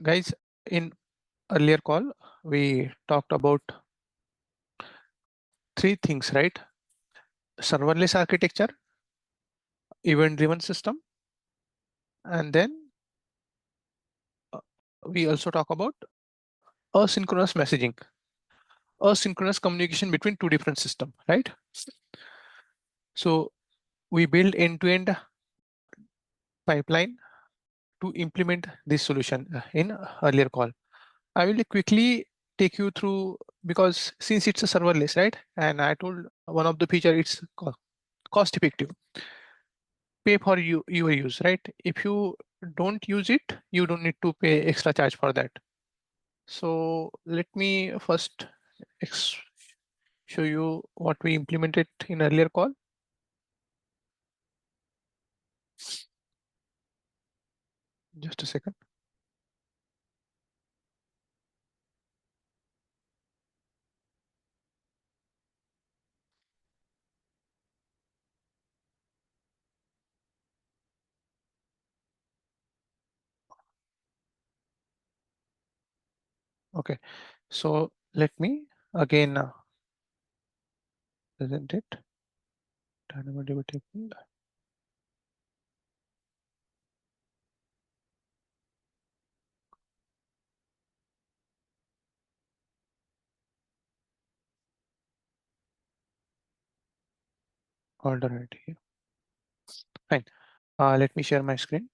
Guys, in earlier call, we talked about three things, right? Serverless architecture, event-driven system, and then uh, we also talk about asynchronous messaging, asynchronous communication between two different systems, right? So we build end-to-end pipeline to implement this solution in earlier call. I will quickly take you through because since it's a serverless, right? And I told one of the feature it's cost effective. Pay for your use, right? If you don't use it, you don't need to pay extra charge for that. So let me first show you what we implemented in earlier call. Just a second. Okay, so let me again present it. Dynamo table. Order right here. Fine. Let me share my screen.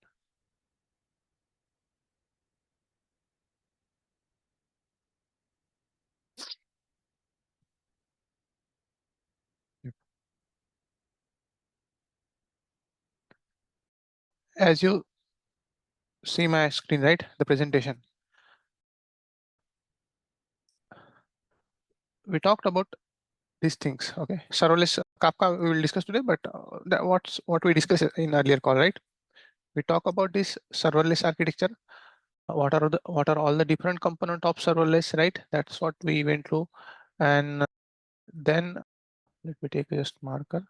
As you see my screen, right? The presentation. We talked about these things. Okay, serverless Kafka we will discuss today, but what we discussed in earlier call, right? We talk about this serverless architecture. What are all the different component of serverless, right? That's what we went through, and then let me take just marker.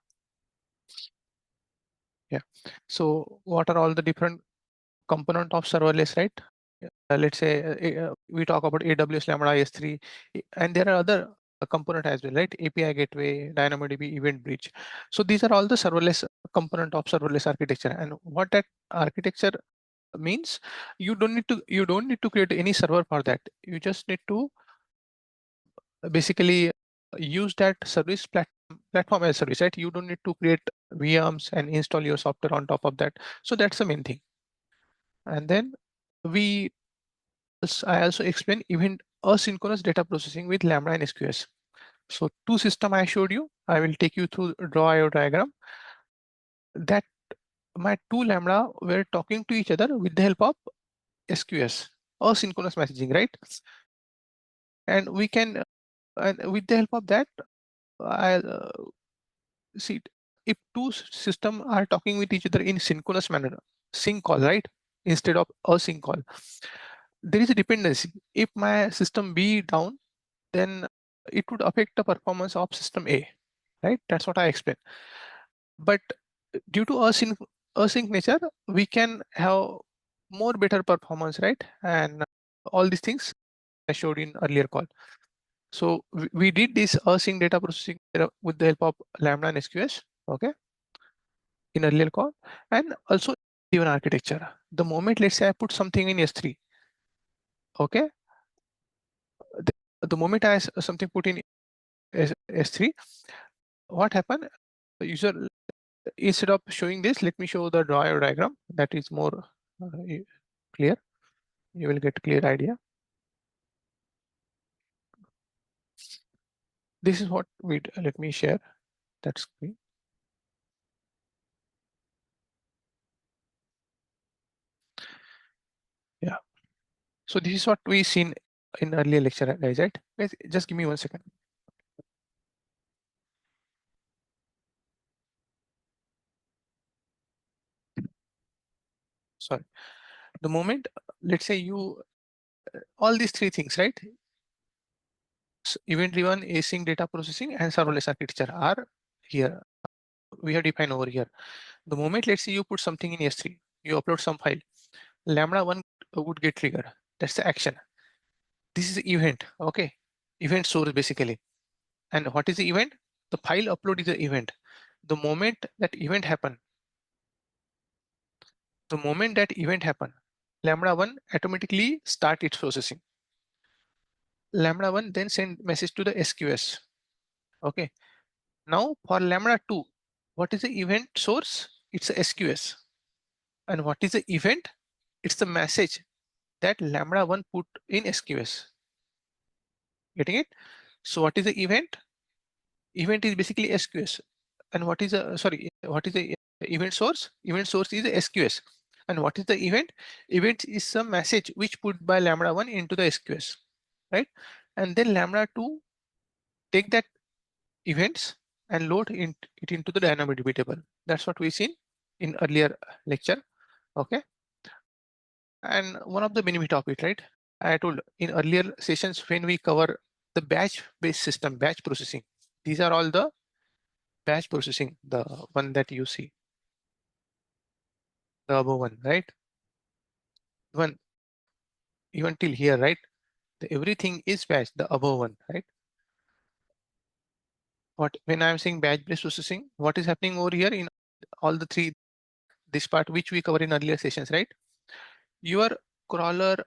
Yeah. So what are all the different component of serverless, right? Let's say we talk about AWS Lambda S3, and there are other component as well, right? API gateway, DynamoDB, event bridge. So these are all the serverless component of serverless architecture. And what that architecture means, you don't need to create any server for that. You just need to basically use that platform as a service, right? You don't need to create VMs and install your software on top of that. So that's the main thing. And then we I also explain even asynchronous data processing with Lambda and SQS. So two system I showed you. I will take you through draw your diagram. That my two Lambda were talking to each other with the help of SQS, asynchronous messaging, right? And we can, and with the help of that, I'll see if two system are talking with each other in synchronous manner, sync call, right? Instead of async call, there is a dependency. If my system B down, then it would affect the performance of system A, right? That's what I explained. But due to async nature, we can have more better performance, right? And all these things I showed in earlier call. So we did this async data processing with the help of Lambda and SQS, okay, in earlier call, and also even architecture. The moment, let's say I put something in S3, okay, the moment something put in S3, what happened? The user, instead of showing this, let me show the drawer diagram that is more clear. You will get a clear idea. This is what we let me share that screen. Yeah. So this is what we seen in earlier lecture, guys, right? Guys, just give me 1 second. Sorry. The moment, let's say you, all these three things, right? Event-driven, async data processing, and serverless architecture are here. We have defined over here. The moment, let's say you put something in S3, you upload some file, Lambda 1 would get triggered. That's the action. This is the event. Okay, event source basically. And what is the event? The file upload is the event. The moment that event happen, Lambda 1 automatically start its processing. Lambda 1 then send message to the SQS. Okay. Now for Lambda 2, what is the event source? It's a SQS. And what is the event? It's the message that Lambda 1 put in SQS. Getting it? So what is the event? Event is basically SQS. And what is the event source? Event source is the SQS. And what is the event? Event is some message which put by Lambda 1 into the SQS, right? And then Lambda 2 take that events and load it into the DynamoDB table. That's what we seen in earlier lecture. Okay. And one of the benefit of it, right? I told in earlier sessions when we cover the batch-based system, batch processing. These are all the batch processing, the one that you see, the above one, right? One even till here, right? Everything is batch, the above one, right? What when I'm saying batch-based processing, what is happening over here in all the three, this part which we cover in earlier sessions, right? Your crawler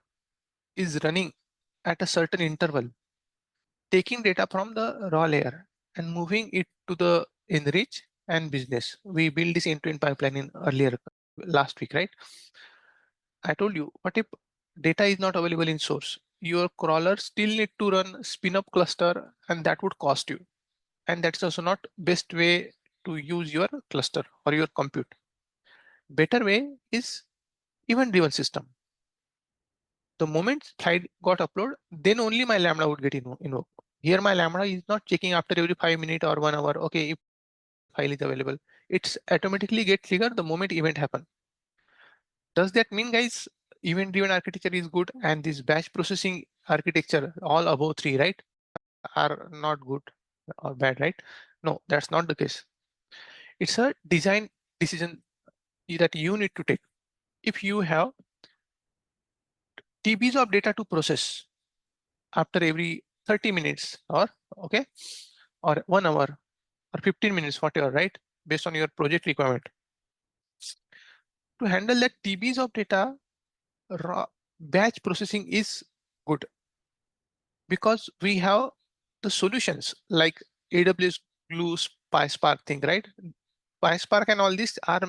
is running at a certain interval, taking data from the raw layer and moving it to the enrich and business. We built this end-to-end pipeline in earlier last week, right? I told you, what if data is not available in source? Your crawler still need to run spin up cluster, and that would cost you. And that's also not best way to use your cluster or your compute. Better way is event-driven system. The moment slide got uploaded, then only my Lambda would get invoked. Here my Lambda is not checking after every 5 minutes or 1 hour. Okay, if file is available, it's automatically get triggered the moment event happen. Does that mean, guys, event-driven architecture is good and this batch processing architecture, all above three, right, are not good or bad, right? No, that's not the case. It's a design decision that you need to take. If you have TBs of data to process after every 30 minutes or okay, or 1 hour or 15 minutes, whatever, right? Based on your project requirement. To handle that TBs of data, raw batch processing is good because we have the solutions like AWS Glue, PySpark thing, right? PySpark and all these are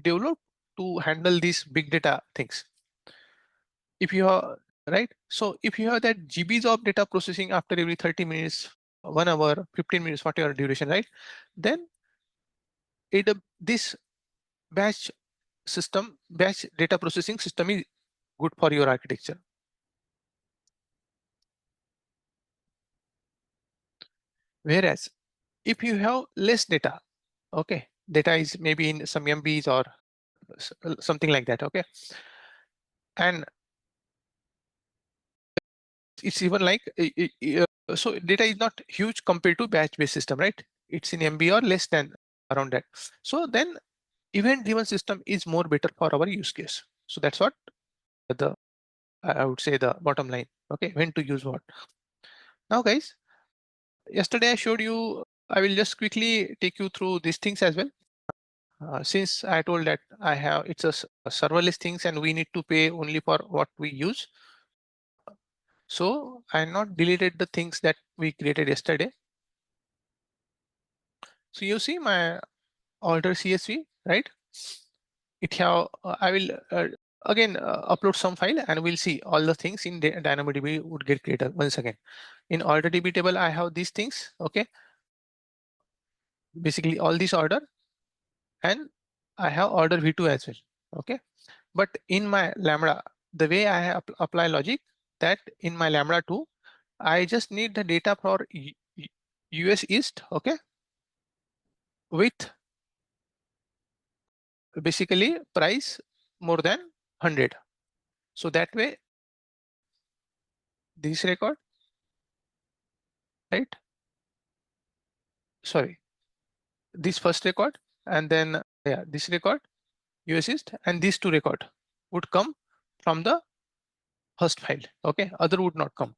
developed to handle these big data things. If you are right, so if you have that GBs of data processing after every 30 minutes, 1 hour, 15 minutes, whatever duration, right? Then this batch batch data processing system is good for your architecture. Whereas if you have less data, okay, data is maybe in some MBs or something like that, okay, and it's even like so data is not huge compared to batch based system, right? It's in MB or less than around that. So then event driven system is more better for our use case. So that's what the I would say the bottom line. Okay, when to use what. Now guys, yesterday I showed you, I will just quickly take you through these things as well. Since I told that I have it's a serverless things and we need to pay only for what we use. So I not deleted the things that we created yesterday. So you see my order CSV, right? It have I will again upload some file and we'll see all the things in DynamoDB would get created once again. In order DB table, I have these things, okay? Basically all this order, and I have order V2 as well, okay? But in my Lambda, the way I have apply logic that in my Lambda 2, I just need the data for US East, okay? With basically price more than 100. So that way, this record, right? Sorry, this first record, and then yeah, this record, US East, and these two record would come from the first file. Okay, other would not come.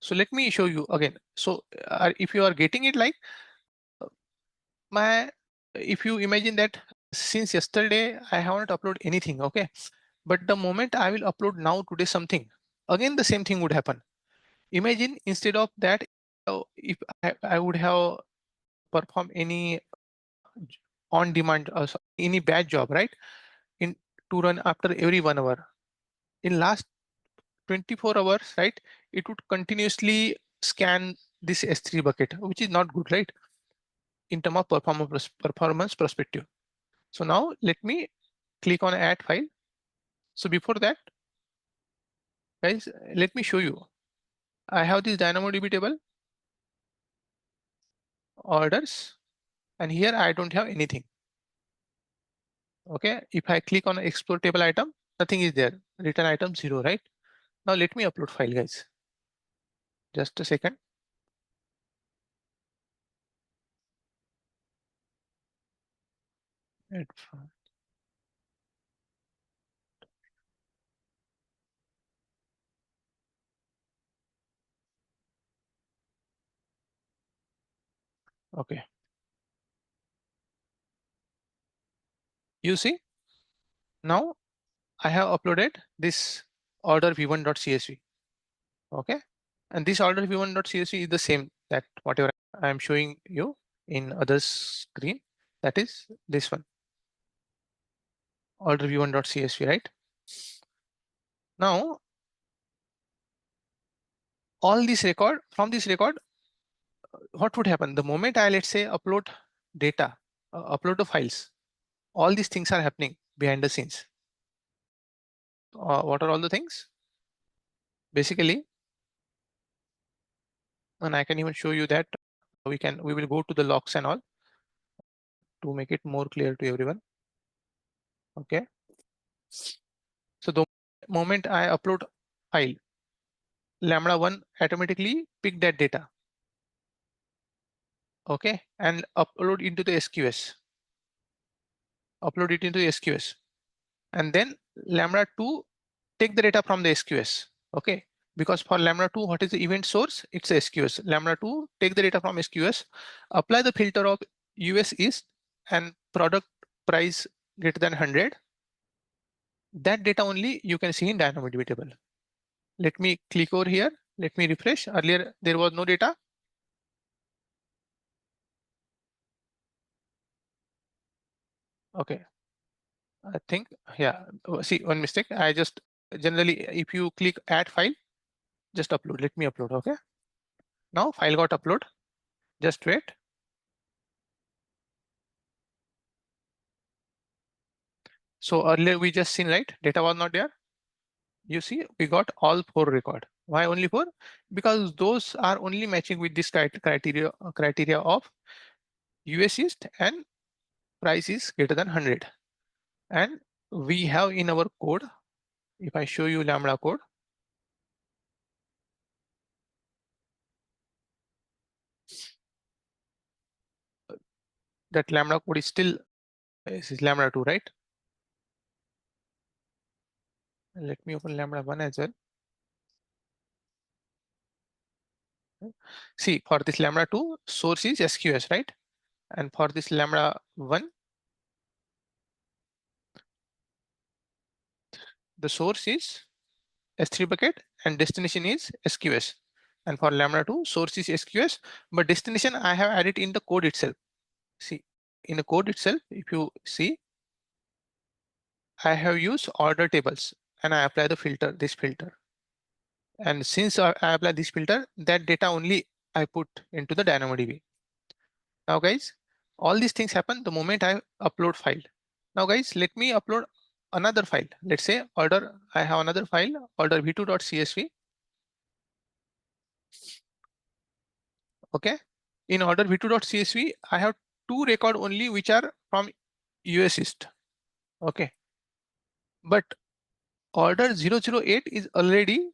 So let me show you again. So if you are getting it, like my, if you imagine that since yesterday I haven't uploaded anything, okay, but the moment I will upload now today something, again the same thing would happen. Imagine instead of that, if I would have performed any on demand any batch job, right, in to run after every 1 hour, in last 24 hours, right, it would continuously scan this S3 bucket, which is not good, right, in terms of performance perspective. So now let me click on add file. So before that, guys, let me show you. I have this DynamoDB table, orders, and here I don't have anything. Okay, if I click on explore table item, nothing is there. Return item 0, right? Now let me upload file, guys. Just a second. Add file. Okay. You see, now I have uploaded this order v1.csv. Okay. And this order v1.csv is the same that whatever I am showing you in other screen. That is this one, order v1.csv, right? Now, all this record, from this record, what would happen? The moment I, let's say, upload data, upload the files, all these things are happening behind the scenes. What are all the things? Basically, and I can even show you that we will go to the logs and all to make it more clear to everyone. Okay. So the moment I upload file, Lambda1 automatically pick that data. Okay, and upload into the SQS. Upload it into the SQS. And then Lambda2 take the data from the SQS. Okay, because for Lambda2, what is the event source? It's SQS. Lambda2 take the data from SQS, apply the filter of US East and product price greater than 100. That data only you can see in DynamoDB table. Let me click over here. Let me refresh. Earlier, there was no data. Okay, I think, yeah, see one mistake. I just generally, if you click add file, just upload. Let me upload. Okay, now file got upload. Just wait. So earlier we just seen, right, data was not there. You see, we got all 4 record. Why only 4? Because those are only matching with this criteria of US East and price is greater than 100. And we have in our code, if I show you Lambda code, that Lambda code is still is Lambda 2, right? Let me open Lambda 1 as well. See, for this Lambda 2, source is SQS, right? And for this Lambda 1, the source is S3 bucket and destination is SQS. And for Lambda 2, source is SQS, but destination I have added in the code itself. See, in the code itself, if you see, I have used order tables and I apply the filter, this filter. And since I apply this filter, that data only I put into the DynamoDB. Now guys, all these things happen the moment I upload file. Now guys, let me upload another file. Let's say order, I have another file, order v2.csv. Okay. In order v2.csv, I have 2 record only which are from US East. Okay. But order 008 is already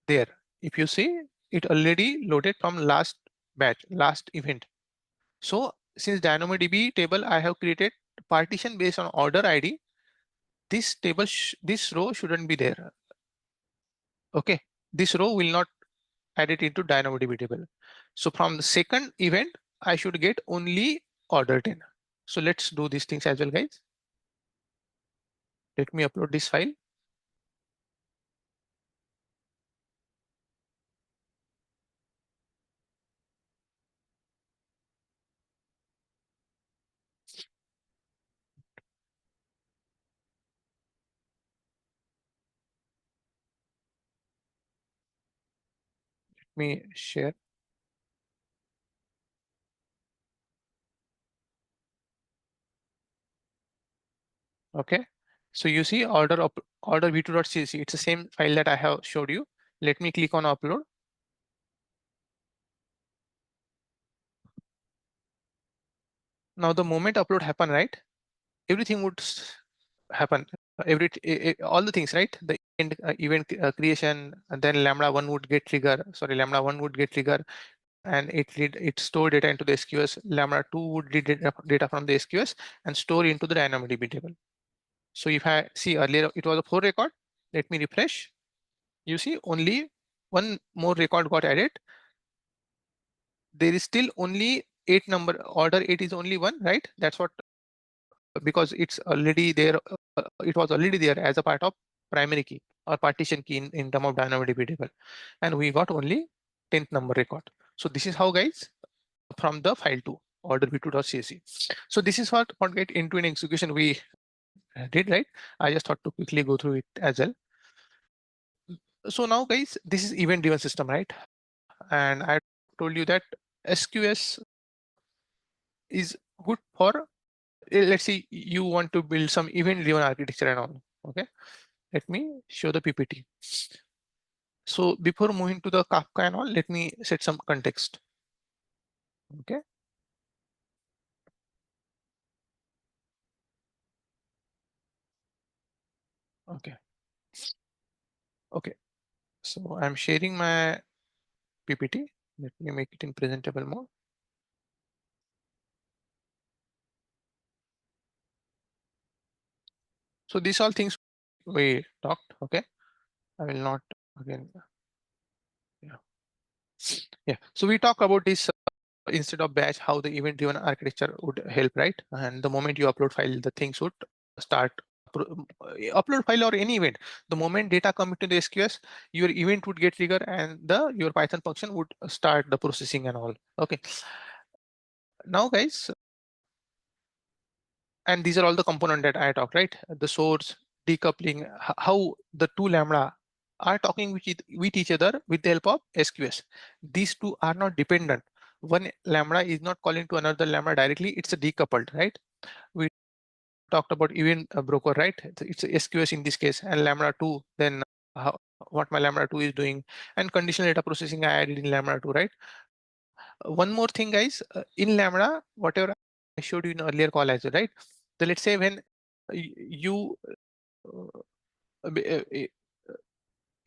there. If you see, it already loaded from last batch, last event. So since DynamoDB table, I have created partition based on order ID. This table, this row shouldn't be there. Okay, this row will not add it into DynamoDB table. So from the second event, I should get only order 10. So let's do these things as well, guys. Let me upload this file. Let me share. Okay. So you see order v2.cc. It's the same file that I have showed you. Let me click on upload. Now the moment upload happen, right? Everything would happen. All the things, right? The event creation, and then lambda 1 would get trigger. Sorry, lambda 1 would get trigger, and it store data into the SQS. Lambda 2 would read data from the SQS and store into the DynamoDB table. So if I see earlier, it was a 4 record. Let me refresh. You see only one more record got added. There is still only 8 number. Order 8 is only one, right? That's what, because it's already there. It was already there as a part of primary key or partition key in term of DynamoDB table, and we got only 10th number record. So this is how, guys, from the file to order v2.csv. So this is what get end-to-end execution we did, right? I just thought to quickly go through it as well. So now, guys, this is event-driven system, right? And I told you that SQS is good for, let's say you want to build some event-driven architecture and all. Okay, let me show the PPT. So before moving to the Kafka and all, let me set some context. Okay. Okay. Okay. So I'm sharing my PPT. Let me make it in presentable mode. So these all things we talked. Okay. I will not again. Yeah. Yeah. So we talk about this instead of batch, how the event driven architecture would help, right? And the moment you upload file, the things would start upload file or any event. The moment data come into the SQS, your event would get triggered and your Python function would start the processing and all. Okay. Now, guys, and these are all the component that I talked, right? The source, decoupling, how the two lambda are talking with each other with the help of SQS. These two are not dependent. One lambda is not calling to another lambda directly. It's a decoupled, right? We talked about event broker, right? It's a SQS in this case, and lambda 2, then what my lambda 2 is doing, and conditional data processing I added in lambda 2, right? One more thing, guys, in lambda, whatever I showed you in earlier call as well, right? So let's say when you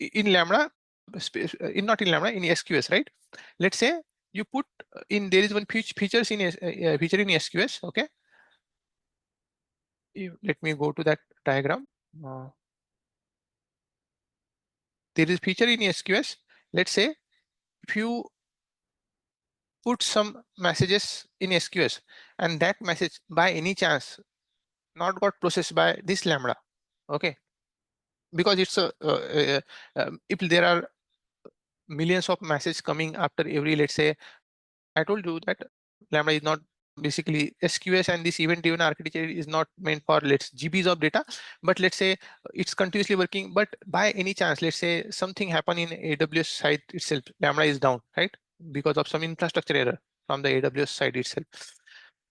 in lambda, in not in lambda, in SQS, right? Let's say you put in, there is one features in feature in SQS. Okay, let me go to that diagram. Uh, there is feature in SQS. Let's say if you put some messages in SQS and that message by any chance not got processed by this lambda, okay, because it's if there are millions of messages coming after every, let's say, I told you that lambda is not basically SQS, and this event driven architecture is not meant for let's GBs of data, but let's say it's continuously working. But by any chance, let's say something happen in AWS side itself, lambda is down, right? Because of some infrastructure error from the AWS side itself.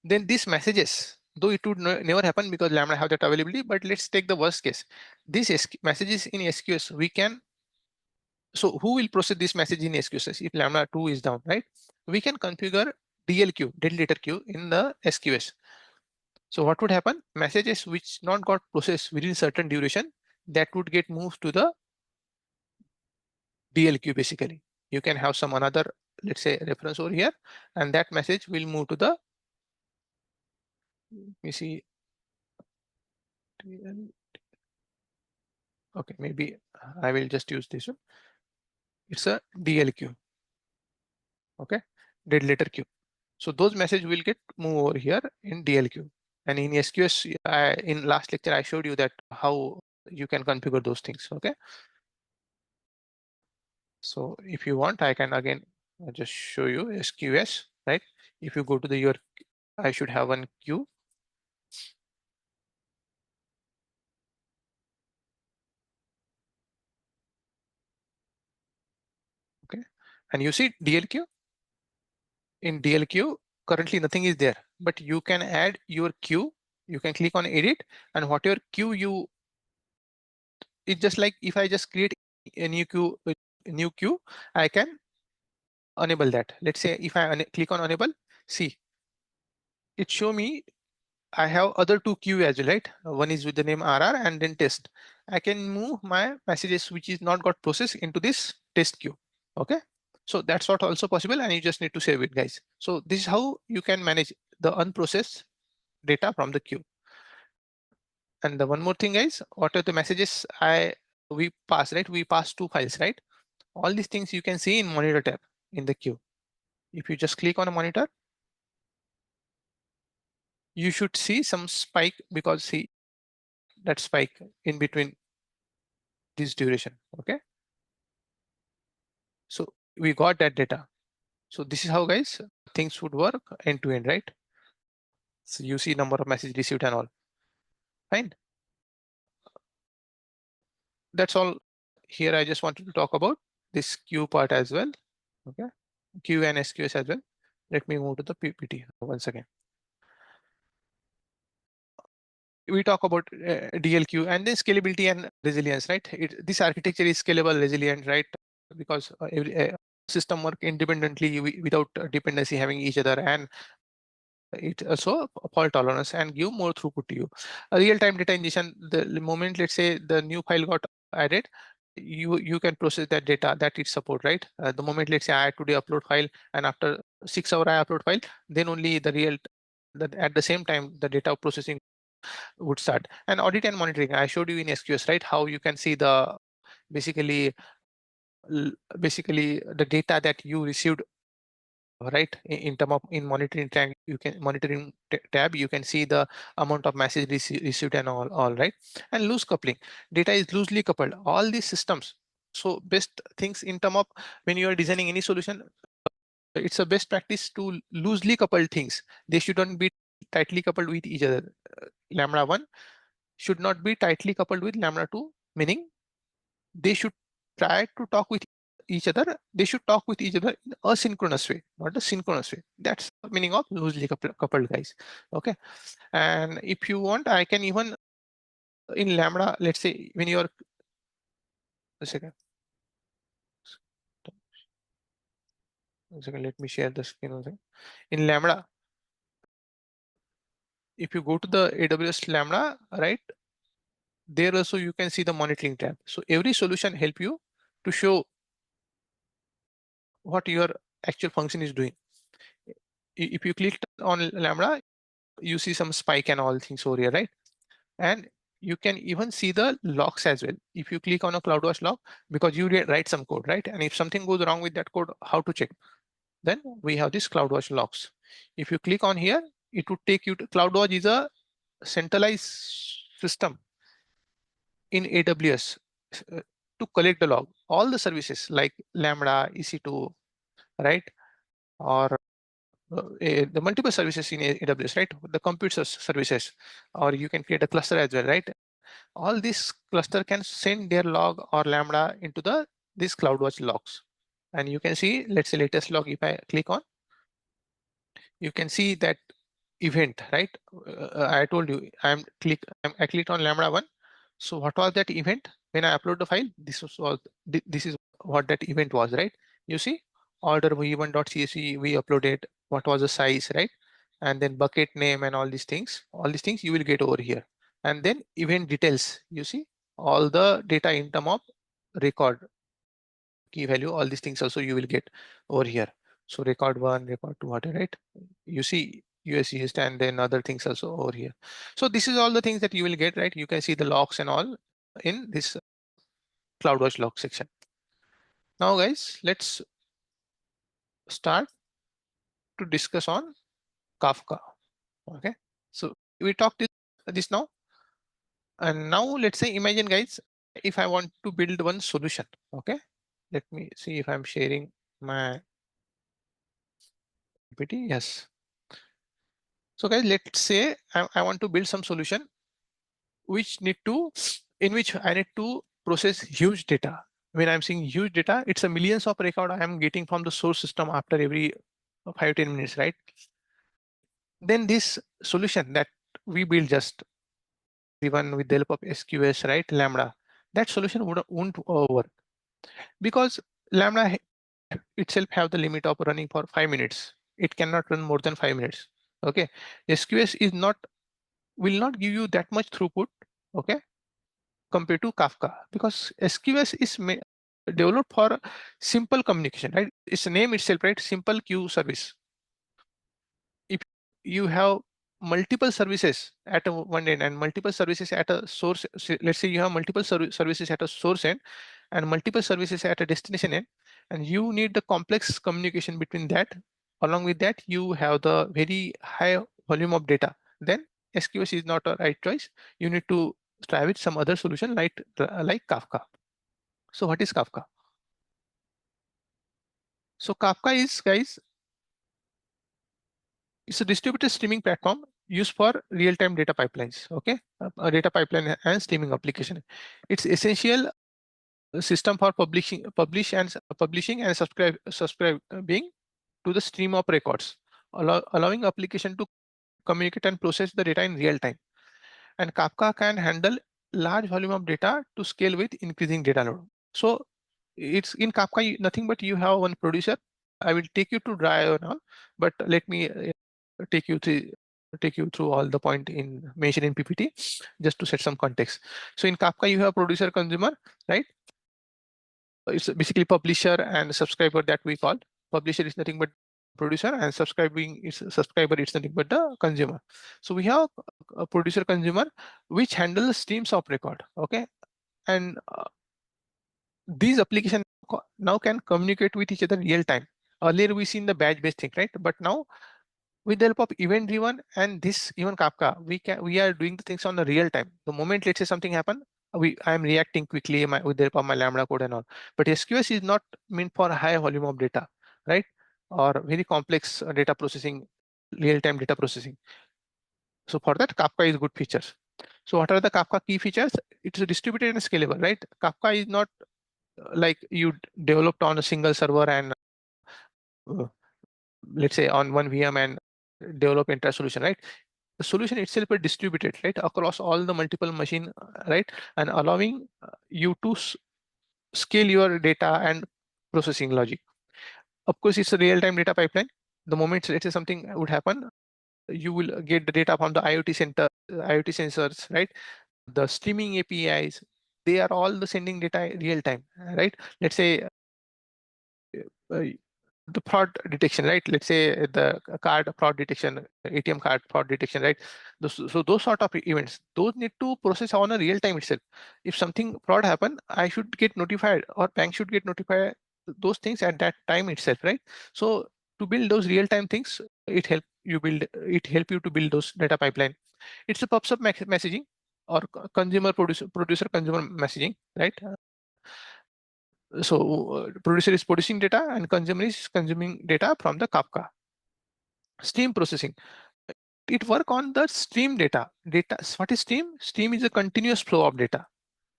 Then these messages, though it would never happen because lambda have that availability, but let's take the worst case. These messages in SQS, we can, so who will process this message in SQS if lambda 2 is down, right? We can configure DL queue, delta queue in the SQS. So what would happen? Messages which not got processed within certain duration, that would get moved to the DL queue basically. You can have some another, let's say, reference over here, and that message will move to the, you see, Okay, maybe I will just use this one. It's a DLQ. Okay, dead letter queue. So those messages will get move over here in DLQ. And in SQS, in last lecture, I showed you that how you can configure those things. Okay. So if you want, I can again just show you SQS, right? If you go to the your, I should have one queue. Okay. And you see DLQ. In DLQ, currently nothing is there, but you can add your queue. You can click on edit, and whatever queue you, it's just like if I just create a new queue, I can enable that. Let's say if I click on enable, see, it show me I have other two queue as well, right? One is with the name RR and then test. I can move my messages which is not got processed into this test queue. Okay. So that's what also possible, and you just need to save it, guys. So this is how you can manage the unprocessed data from the queue. And the one more thing, guys, what are the messages we pass, right? We pass two files, right? All these things you can see in monitor tab in the queue. If you just click on a monitor, you should see some spike, because see that spike in between this duration. Okay. So we got that data. So this is how, guys, things would work end to end, right? So you see number of messages received and all. Fine. That's all here. I just wanted to talk about this queue part as well. Okay. Queue and SQS as well. Let me move to the PPT once again. We talk about DLQ and then scalability and resilience, right? This architecture is scalable, resilient, right? Because every system work independently without dependency having each other, and it also fault tolerance and give more throughput to you. A real-time data ingestion, the moment, let's say, the new file got added, you can process that data that it support, right? The moment, let's say, I today upload file, and after 6 hours I upload file, then only the real that at the same time the data processing would start. And audit and monitoring, I showed you in SQS, right? How you can see the basically basically the data that you received, right? In term of in monitoring tab, you can monitoring tab, you can see the amount of message received and all right. And loose coupling, data is loosely coupled, all these systems. So best things in term of when you are designing any solution, it's a best practice to loosely couple things. They shouldn't be tightly coupled with each other. Lambda 1 should not be tightly coupled with lambda 2, meaning they should try to talk with each other. They should talk with each other in a synchronous way, not a synchronous way. That's the meaning of loosely coupled, guys. Okay. And if you want, I can even in lambda, let's say when you're a second, let me share the screen one second. In lambda, if you go to the AWS lambda, right, there also you can see the monitoring tab. So every solution help you to show what your actual function is doing. If you click on lambda, you see some spike and all things over here, right? And you can even see the logs as well. If you click on a CloudWatch log, because you write some code, right? And if something goes wrong with that code, how to check? Then we have this CloudWatch logs. If you click on here, it would take you to CloudWatch is a centralized system in AWS to collect the log. All the services like Lambda, EC2, right? Or the multiple services in AWS, right? The compute services, or you can create a cluster as well, right? All this cluster can send their log or Lambda into this CloudWatch logs. And you can see, let's say latest log, if I click on, you can see that event, right? I told you I clicked on Lambda 1. So what was that event? When I upload the file, this is what that event was, right? You see, order v1.csv we uploaded, what was the size, right? And then bucket name and all these things. All these things you will get over here. And then event details, you see all the data in term of record, key value, all these things also you will get over here. So record 1, record 2, whatever, right? You see US East and then other things also over here. So this is all the things that you will get, right? You can see the logs and all in this CloudWatch log section. Now guys, let's start to discuss on Kafka. Okay, so we talked this now, and now let's say imagine guys, if I want to build one solution. Okay, let me see if I'm sharing my PPT. Yes. So guys, let's say I want to build some solution which need to, in which I need to process huge data. When I'm saying huge data, it's a millions of record I am getting from the source system after every 5-10 minutes, right? Then this solution that we build just even with the help of SQS, right? Lambda, that solution won't work because Lambda itself have the limit of running for 5 minutes. It cannot run more than 5 minutes. Okay, SQS is not, will not give you that much throughput. Okay, compared to Kafka, because SQS is developed for simple communication, right? It's a name itself, right? Simple queue service. If you have multiple services at one end and multiple services at a source, let's say you have multiple services at a source end and multiple services at a destination end, and you need the complex communication between that. Along with that, you have the very high volume of data. Then SQS is not a right choice. You need to try with some other solution like Kafka. So what is Kafka? So Kafka is, guys, it's a distributed streaming platform used for real-time data pipelines. Okay, a data pipeline and streaming application. It's essential system for publishing and subscribing to the stream of records, allowing application to communicate and process the data in real time. And Kafka can handle large volume of data to scale with increasing data load. So it's in Kafka, nothing but you have one producer. I will take you to dry and all, but let me take you through all the point in mentioned in PPT just to set some context. So in Kafka, you have producer consumer, right? It's basically publisher and subscriber that we call. Publisher is nothing but producer, and subscribing is subscriber, it's nothing but the consumer. So we have a producer consumer which handles streams of record. Okay, and these applications now can communicate with each other real time. Earlier we seen the batch based thing, right? But now with the help of event driven and this even Kafka, we are doing the things on the real time. The moment let's say something happen, I am reacting quickly with the help of my Lambda code and all. But SQS is not meant for high volume of data, right? Or very complex data processing, real time data processing. So for that, Kafka is good features. So what are the Kafka key features? It's distributed and scalable, right? Kafka is not like you developed on a single server and uh, let's say on one VM and develop entire solution, right? The solution itself is distributed, right, across all the multiple machine, right, and allowing you to scale your data and processing logic. Of course, it's a real-time data pipeline. The moment let's say something would happen, you will get the data from the IoT center, IoT sensors, right? The streaming APIs, they are all the sending data real time, right? Let's say uh, the fraud detection, right? Let's say the card fraud detection, ATM card fraud detection, right? So those sort of events, those need to process on a real time itself. If something fraud happen, I should get notified or bank should get notified those things at that time itself, right? So to build those real time things, it help you to build those data pipeline. It's a PubSub messaging or consumer producer consumer messaging, right? So producer is producing data and consumer is consuming data from the Kafka. Stream processing. It work on the stream data. What is stream? Stream is a continuous flow of data.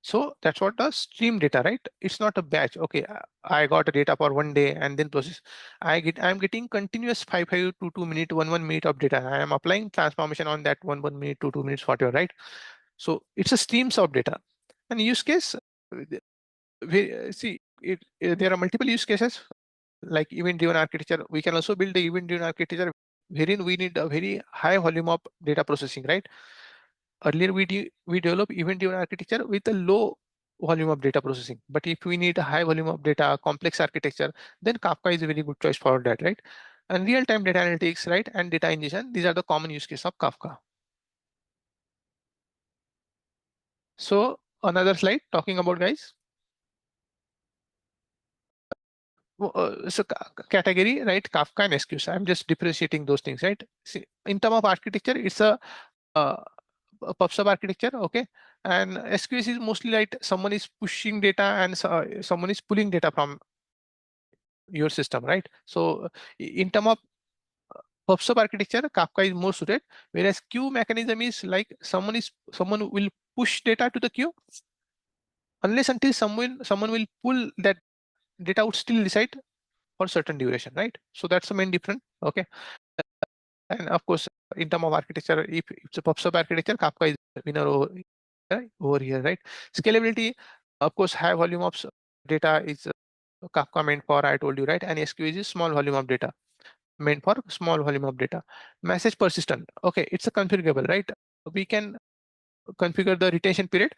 So that's what the stream data, right? It's not a batch. Okay, I got a data for one day and then process. I'm getting continuous 5 to 2 minute, 1 minute of data. I am applying transformation on that 1 minute to 2 minutes, whatever, right? So it's a streams of data. And use case, see, there are multiple use cases like event-driven architecture. We can also build the event-driven architecture wherein we need a very high volume of data processing, right? Earlier we develop event-driven architecture with a low volume of data processing. But if we need a high volume of data, complex architecture, then Kafka is a very good choice for that, right? And real-time data analytics, right? And data ingestion, these are the common use case of Kafka. So another slide talking about, guys, So category, right? Kafka and SQS. I'm just differentiating those things, right? See, in terms of architecture, it's uh, a pub sub architecture, okay? And SQS is mostly like someone is pushing data and someone is pulling data from your system, right? So in terms of pub sub architecture, Kafka is more suited, whereas queue mechanism is like someone will push data to the queue unless until someone will pull that data would still reside for certain duration, right? So that's the main difference, okay? And of course, in terms of architecture, if it's a pub sub architecture, Kafka is winner over here, right? Scalability, of course, high volume of data is Kafka meant for, I told you, right? And SQS is small volume of data, meant for small volume of data. Message persistent, okay, it's a configurable, right? We can configure the retention period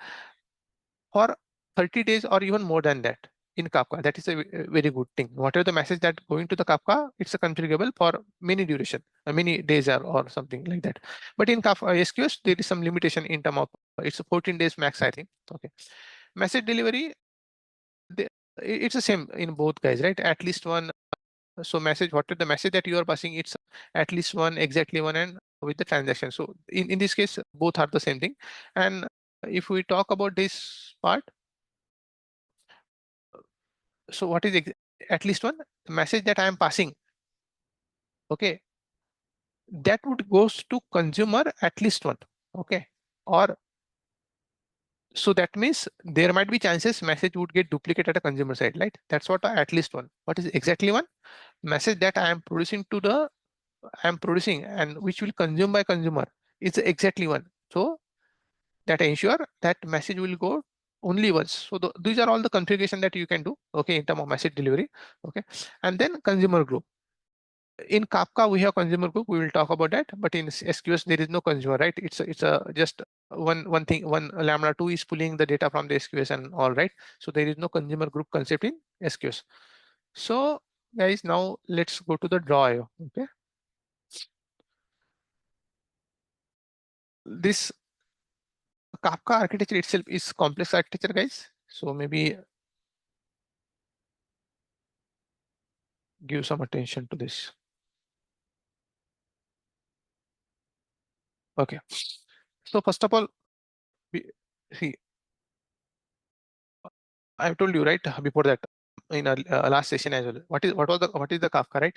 for 30 days or even more than that in Kafka. That is a very good thing. Whatever the message that going to the Kafka, it's a configurable for many duration, many days or something like that. But in Kafka SQS, there is some limitation in terms of it's a 14 days max, I think. Okay. Message delivery, it's the same in both guys, right? At least one. So message, whatever the message that you are passing, it's at least one, exactly one, and with the transaction. So in this case, both are the same thing. And if we talk about this part, so what is at least one message that I am passing, okay, that would goes to consumer at least one, okay, or so that means there might be chances message would get duplicated at a consumer side, right? That's what at least one. What is exactly one message that I am producing to the I am producing and which will consume by consumer is exactly one. So that ensure that message will go only once. So these are all the configuration that you can do, okay, in terms of message delivery, okay, and then consumer group. In Kafka, we have consumer group. We will talk about that. But in SQS, there is no consumer, right? It's a just one thing. One Lambda 2 is pulling the data from the SQS and all, right? So there is no consumer group concept in SQS. So guys, now let's go to the draw. Okay, this Kafka architecture itself is complex architecture, guys. So maybe give some attention to this. Okay. So first of all, we see I told you right before that in our last session as well. What is the Kafka, right?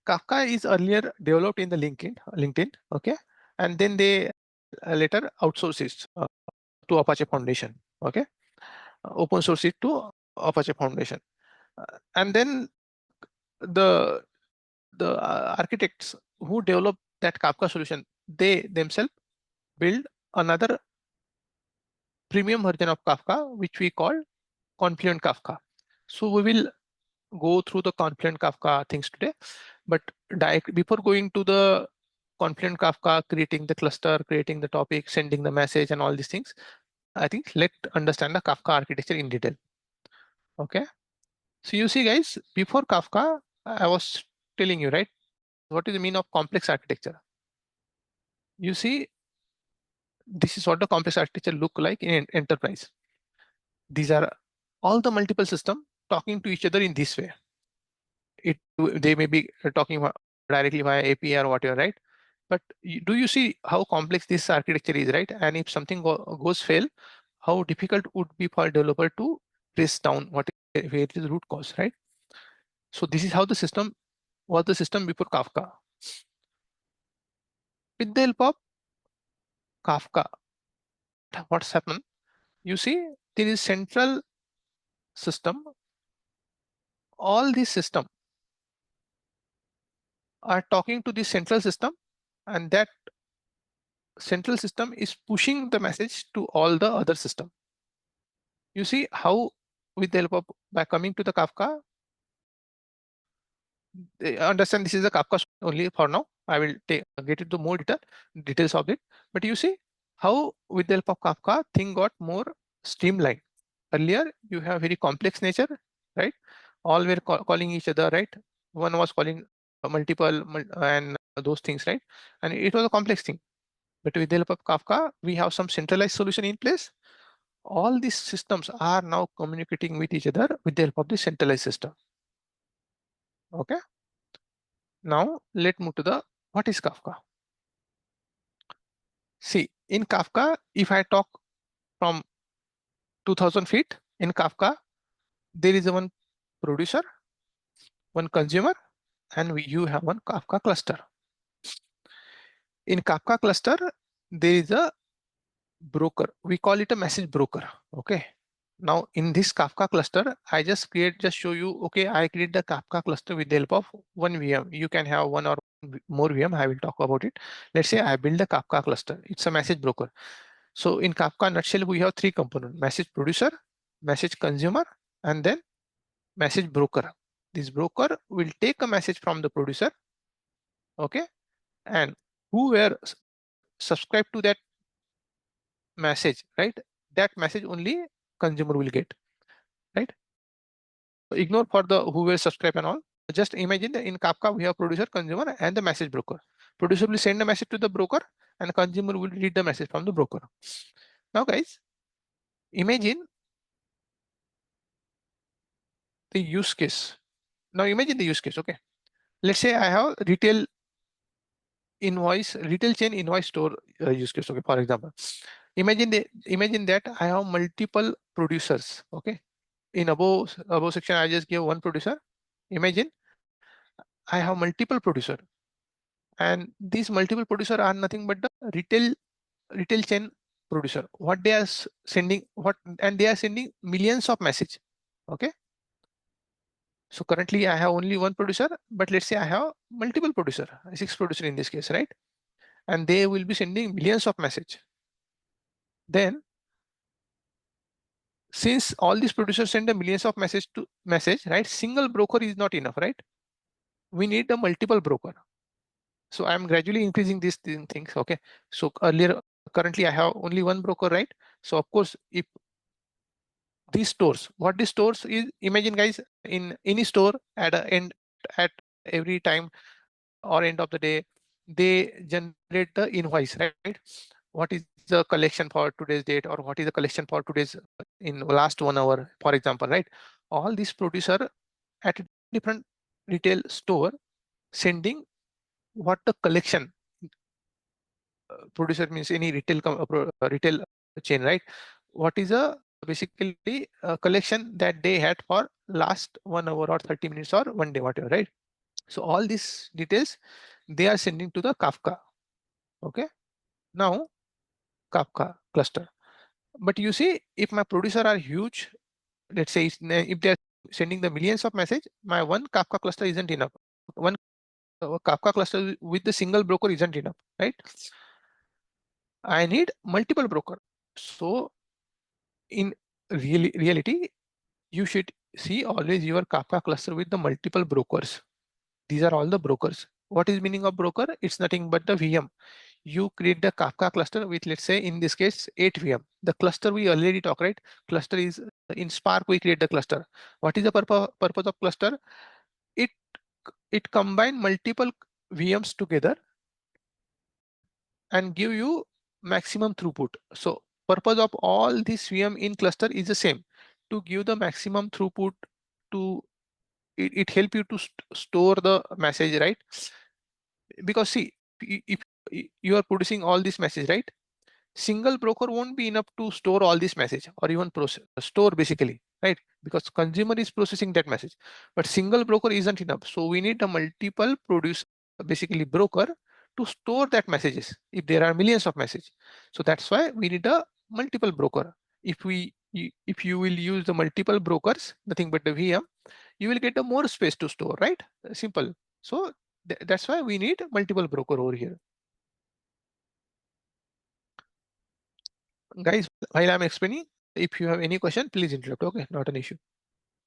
Kafka is earlier developed in the LinkedIn, okay, and then they later outsource it to Apache Foundation, okay, open source it to Apache Foundation, and then the architects who develop that Kafka solution, they themselves build another premium version of Kafka, which we call Confluent Kafka. So we will go through the Confluent Kafka things today, but before going to the Confluent Kafka, creating the cluster, creating the topic, sending the message and all these things, I think let's understand the Kafka architecture in detail. Okay. So you see guys, before Kafka, I was telling you, right? What is the mean of complex architecture? You see, this is what the complex architecture look like in enterprise. These are all the multiple system talking to each other in this way. They may be talking directly via API or whatever, right? But do you see how complex this architecture is, right? And if something goes fail, how difficult would be for a developer to trace down where it is root cause, right? So this is how the system was the system before Kafka. With the help of Kafka, what's happened? You see, there is central system. All these system are talking to the central system, and that central system is pushing the message to all the other system. You see how with the help of by coming to the Kafka, understand this is a Kafka only for now. I will get into more details of it. But you see how with the help of Kafka, thing got more streamlined. Earlier, you have very complex nature, right? All were calling each other, right? One was calling multiple and those things, right? And it was a complex thing. But with the help of Kafka, we have some centralized solution in place. All these systems are now communicating with each other with the help of the centralized system. Okay. Now let's move to the what is Kafka. See, in Kafka, if I talk from 2000 feet, in Kafka, there is a one producer, one consumer, and you have one Kafka cluster. In Kafka cluster, there is a broker. We call it a message broker. Okay. Now in this Kafka cluster, I just show you, okay, I create the Kafka cluster with the help of one VM. You can have one or more VM. I will talk about it. Let's say I build a Kafka cluster. It's a message broker. So in Kafka nutshell, we have three components: message producer, message consumer, and then message broker. This broker will take a message from the producer, okay, and who were subscribed to that message, right? That message only consumer will get, right? Ignore for the who will subscribe and all. Just imagine that in Kafka we have producer, consumer, and the message broker. Producer will send a message to the broker, and consumer will read the message from the broker. Now, guys, imagine the use case. Now, imagine the use case. Okay, let's say I have retail chain invoice store use case. Okay, for example, imagine that I have multiple producers. Okay, in above section, I just give one producer. Imagine I have multiple producer, and these multiple producer are nothing but the retail chain producer. What they are sending, and they are sending millions of message. Okay, so currently I have only one producer, but let's say I have multiple producer, six producer in this case, right? And they will be sending millions of message. Then since all these producers send a millions of message, right? Single broker is not enough, right? We need a multiple broker. So I'm gradually increasing these things. Okay. So currently I have only one broker, right? So of course, if these stores, what these stores is, imagine guys, in any store at every time or end of the day, they generate the invoice, right? What is the collection for today's date, or what is the collection for today's in last 1 hour, for example, right? All these producer at a different retail store sending what the collection producer means any retail chain, right? What is a basically a collection that they had for last 1 hour or 30 minutes or one day, whatever, right? So all these details they are sending to the Kafka. Okay. Now Kafka cluster. But you see, if my producer are huge, let's say if they're sending the millions of message, my one Kafka cluster isn't enough. One Kafka cluster with the single broker isn't enough, right? I need multiple broker. So in reality, you should see always your Kafka cluster with the multiple brokers. These are all the brokers. What is meaning of broker? It's nothing but the VM. You create the Kafka cluster with, let's say in this case, 8 VM. The cluster we already talked, right? Cluster is in Spark, we create the cluster. What is the purpose of cluster? It it combine multiple VMs together and give you maximum throughput. So purpose of all this VM in cluster is the same, to give the maximum throughput. To it help you to store the message, right? Because see, if you are producing all this message, right? Single broker won't be enough to store all this message or even store basically, right? Because consumer is processing that message, but single broker isn't enough. So we need a multiple produce, basically broker, to store that messages if there are millions of message. So that's why we need a multiple broker. If you will use the multiple brokers, nothing but the VM, you will get a more space to store, right? Simple. So that's why we need multiple broker over here. Guys, while I'm explaining, if you have any question, please interrupt. Okay, not an issue.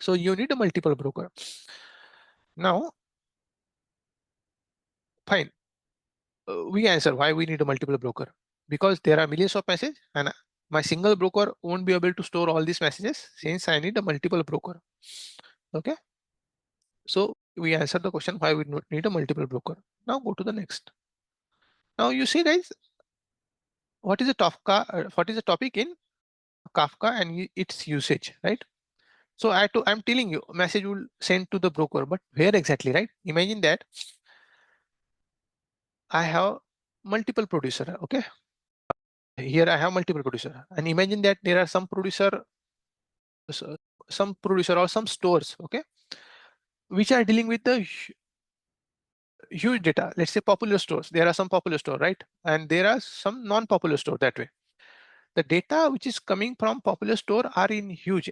So you need a multiple broker. Now, fine. We answer why we need a multiple broker, because there are millions of messages and my single broker won't be able to store all these messages, since I need a multiple broker. Okay. So we answer the question why we need a multiple broker. Now go to the next. Now you see guys, what is the topic in Kafka and its usage, right? So I'm telling you, message will send to the broker, but where exactly, right? Imagine that I have multiple producer. Okay, here I have multiple producer, and imagine that there are some producer, some producer or some stores, okay, which are dealing with the huge data. Let's say popular stores. There are some popular store, right? And there are some non-popular store that way. The data which is coming from popular store are in huge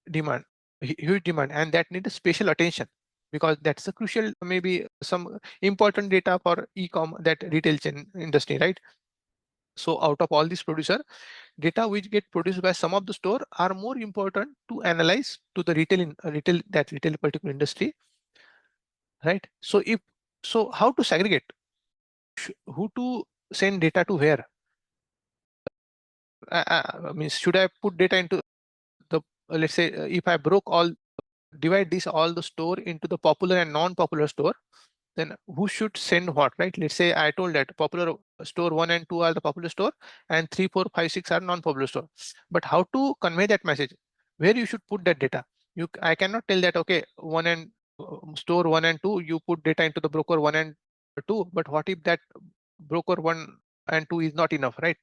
demand, huge demand, and that need a special attention because that's a crucial, maybe some important data for e-com, that retail chain industry, right? So out of all these producer, data which get produced by some of the store are more important to analyze to the retail that retail particular industry, right? So if so, how to segregate who to send data to where? I mean, should I put data into the let's say if I broke all divide this all the store into the popular and non-popular store, then who should send what, right? Let's say I told that popular store 1 and 2 are the popular store and 3, 4, 5, 6 are non-popular store. But how to convey that message? Where you should put that data? I cannot tell that, okay, one and store 1 and 2, you put data into the broker 1 and 2, but what if that broker 1 and 2 is not enough, right?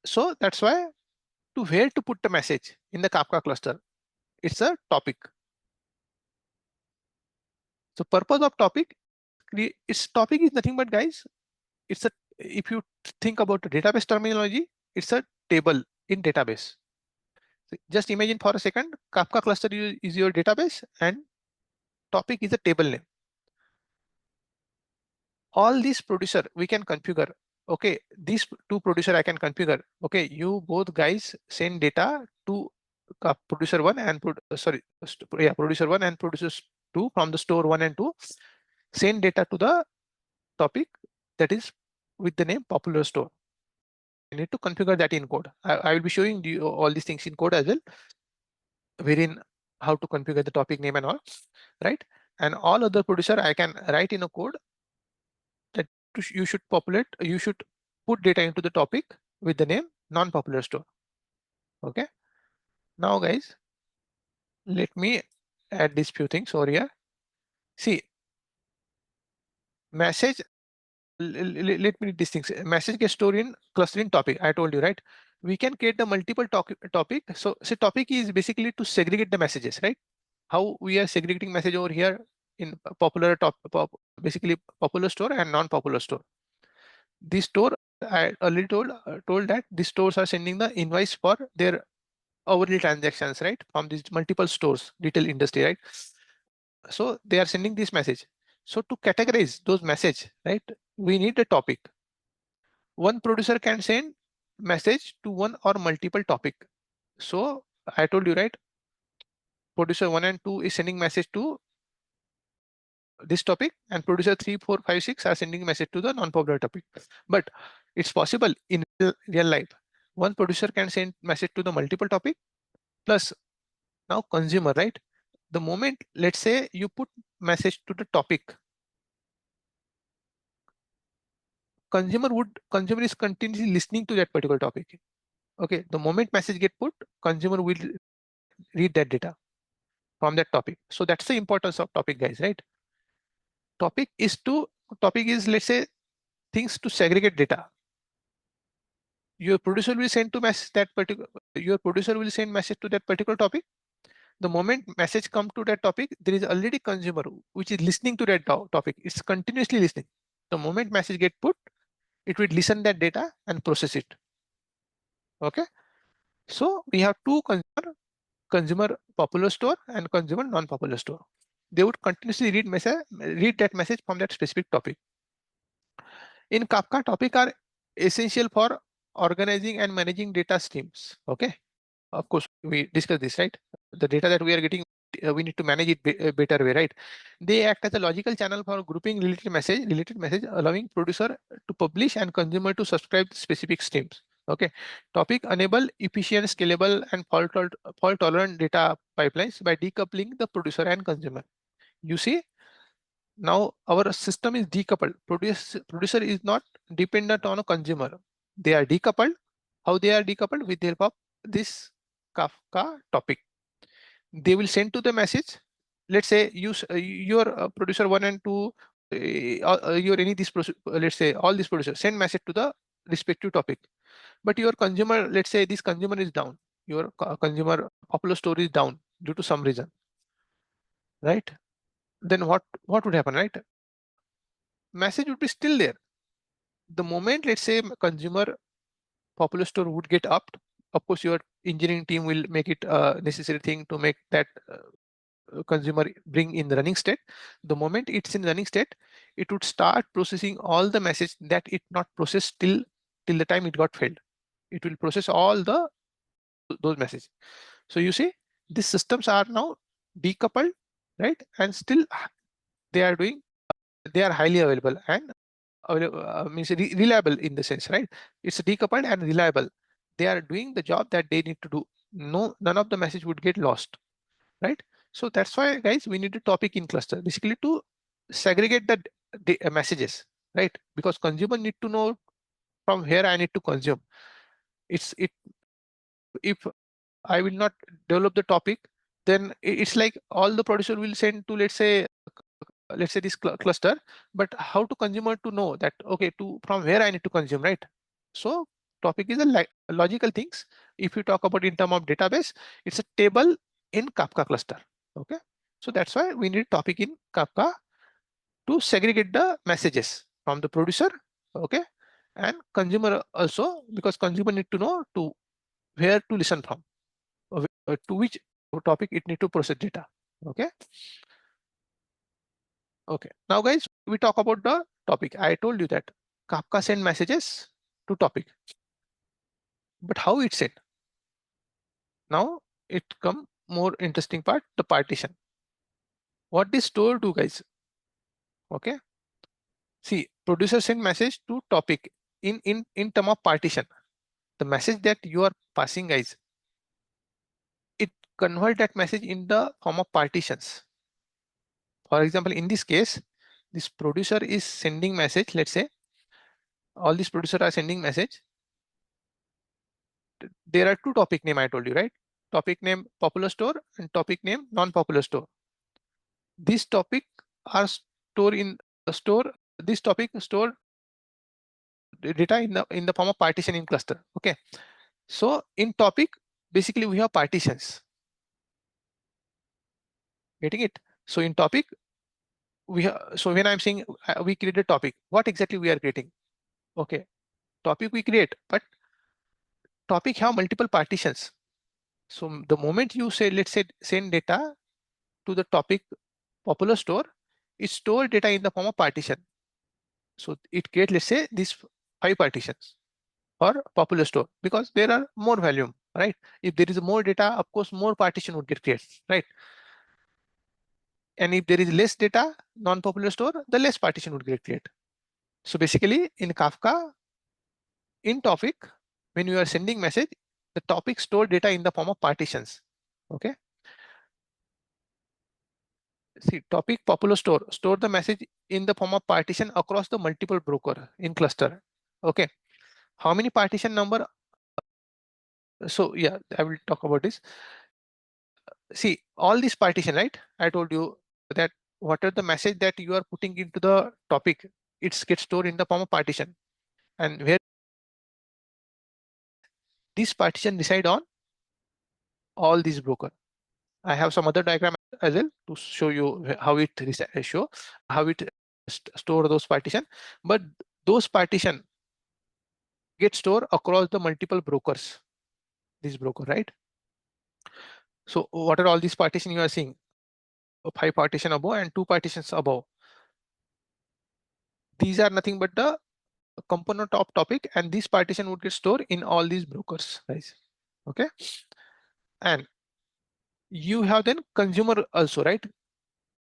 So that's why to where to put the message in the Kafka cluster, it's a topic. So purpose of topic, its topic is nothing but, guys, it's a, if you think about the database terminology, it's a table in database. So just imagine for a second, Kafka cluster is your database and topic is a table name. All these producer we can configure. Okay, these two producer I can configure. Okay, you both guys send data to producer one and producer one and producers two from the store 1 and 2. Send data to the topic that is with the name popular store. You need to configure that in code. I will be showing you all these things in code as well, wherein how to configure the topic name and all, right? And all other producer I can write in a code that you should populate, you should put data into the topic with the name non-popular store. Okay. Now guys, let me add these few things over here. See, message, let me read these things. Message gets stored in clustering topic. I told you, right? We can create the multiple topic. So say topic is basically to segregate the messages, right? How we are segregating message over here in popular basically popular store and non-popular store. This store I already told that these stores are sending the invoice for their hourly transactions, right? From these multiple stores, retail industry, right? So they are sending this message. So to categorize those message, right, we need a topic. One producer can send message to one or multiple topic. So I told you, right, producer 1 and 2 is sending message to this topic, and producer 3, 4, 5, 6 are sending message to the non-popular topic. But it's possible in real life. One producer can send message to the multiple topic plus now consumer, right? The moment, let's say you put message to the topic, consumer is continuously listening to that particular topic. Okay, the moment message get put, consumer will read that data from that topic. So that's the importance of topic, guys, right? Topic is, let's say, things to segregate data. Your producer will send to message that particular, your producer will send message to that particular topic. The moment message come to that topic, there is already consumer which is listening to that topic. It's continuously listening. The moment message get put, it will listen that data and process it. Okay. So we have two consumer popular store and consumer non-popular store. They would continuously read that message from that specific topic. In Kafka, topic are essential for organizing and managing data streams. Okay. Of course, we discussed this, right? The data that we are getting, we need to manage it a better way, right? They act as a logical channel for grouping related message, allowing producer to publish and consumer to subscribe to specific streams. Okay. Topic enable efficient, scalable, and fault tolerant data pipelines by decoupling the producer and consumer. You see, now our system is decoupled. Producer is not dependent on a consumer. They are decoupled. How they are decoupled? With the help of this Kafka topic. they will send to the message. Let's say your producer 1 and 2, your any this let's say all these producers send message to the respective topic, but your consumer, let's say this consumer is down, your consumer popular store is down due to some reason, right? Then what would happen, right? Message would be still there. The moment, let's say, consumer popular store would get upped, of course your engineering team will make it a necessary thing to make that consumer bring in the running state. The moment it's in running state, it would start processing all the message that it not processed till the time it got failed. It will process all those messages. So you see, these systems are now decoupled, right? And still they are doing, they are highly available and means reliable in the sense, right? It's decoupled and reliable. They are doing the job that they need to do. No, none of the message would get lost, right? So that's why, guys, we need a topic in cluster basically to segregate the messages, right? Because consumer need to know from where I need to consume. It if I will not develop the topic, then it's like all the producer will send to, let's say this cluster, but how to consumer to know that, okay, to from where I need to consume, right? So topic is a logical things. If you talk about in term of database, it's a table in Kafka cluster. Okay, so that's why we need topic in Kafka to segregate the messages from the producer, okay, and consumer also, because consumer need to know to where to listen from, to which topic it need to process data. Okay. Okay, now guys, we talk about the topic. I told you that Kafka send messages to topic, but how it sent? Now it come more interesting part, the partition. What this store do, guys? Okay, see, producer send message to topic in term of partition. The message that you are passing, guys, it convert that message in the form of partitions. For example, in this case, this producer is sending message. Let's say all these producers are sending message. There are two topic name I told you, right? Topic name popular store and topic name non-popular store. These topic are stored in the store. This topic store data in the form of partition in cluster. Okay, so in topic basically we have partitions. Getting it? So in topic we have, so when I'm saying we create a topic, what exactly we are creating? Okay, topic we create, but topic have multiple partitions. So the moment you say, let's say, send data to the topic popular store, it store data in the form of partition. So it creates, let's say, these 5 partitions for popular store because there are more volume, right? If there is more data, of course, more partition would get created, right? And if there is less data, non-popular store, the less partition would get created. So basically in Kafka, in topic, when you are sending message, the topic store data in the form of partitions. Okay. See, topic popular store the message in the form of partition across the multiple broker in cluster. Okay. How many partition number? So yeah, I will talk about this. See, all this partition, right? I told you that what are the message that you are putting into the topic, it gets stored in the form of partition, and where this partition decide on all these broker. I have some other diagram as well to show you how it show how it store those partition, but those partition get stored across the multiple brokers. This broker, right? So what are all these partition you are seeing? 5 partition above and 2 partitions above. These are nothing but the component of topic, and this partition would get stored in all these brokers, guys. Okay, and you have then consumer also, right?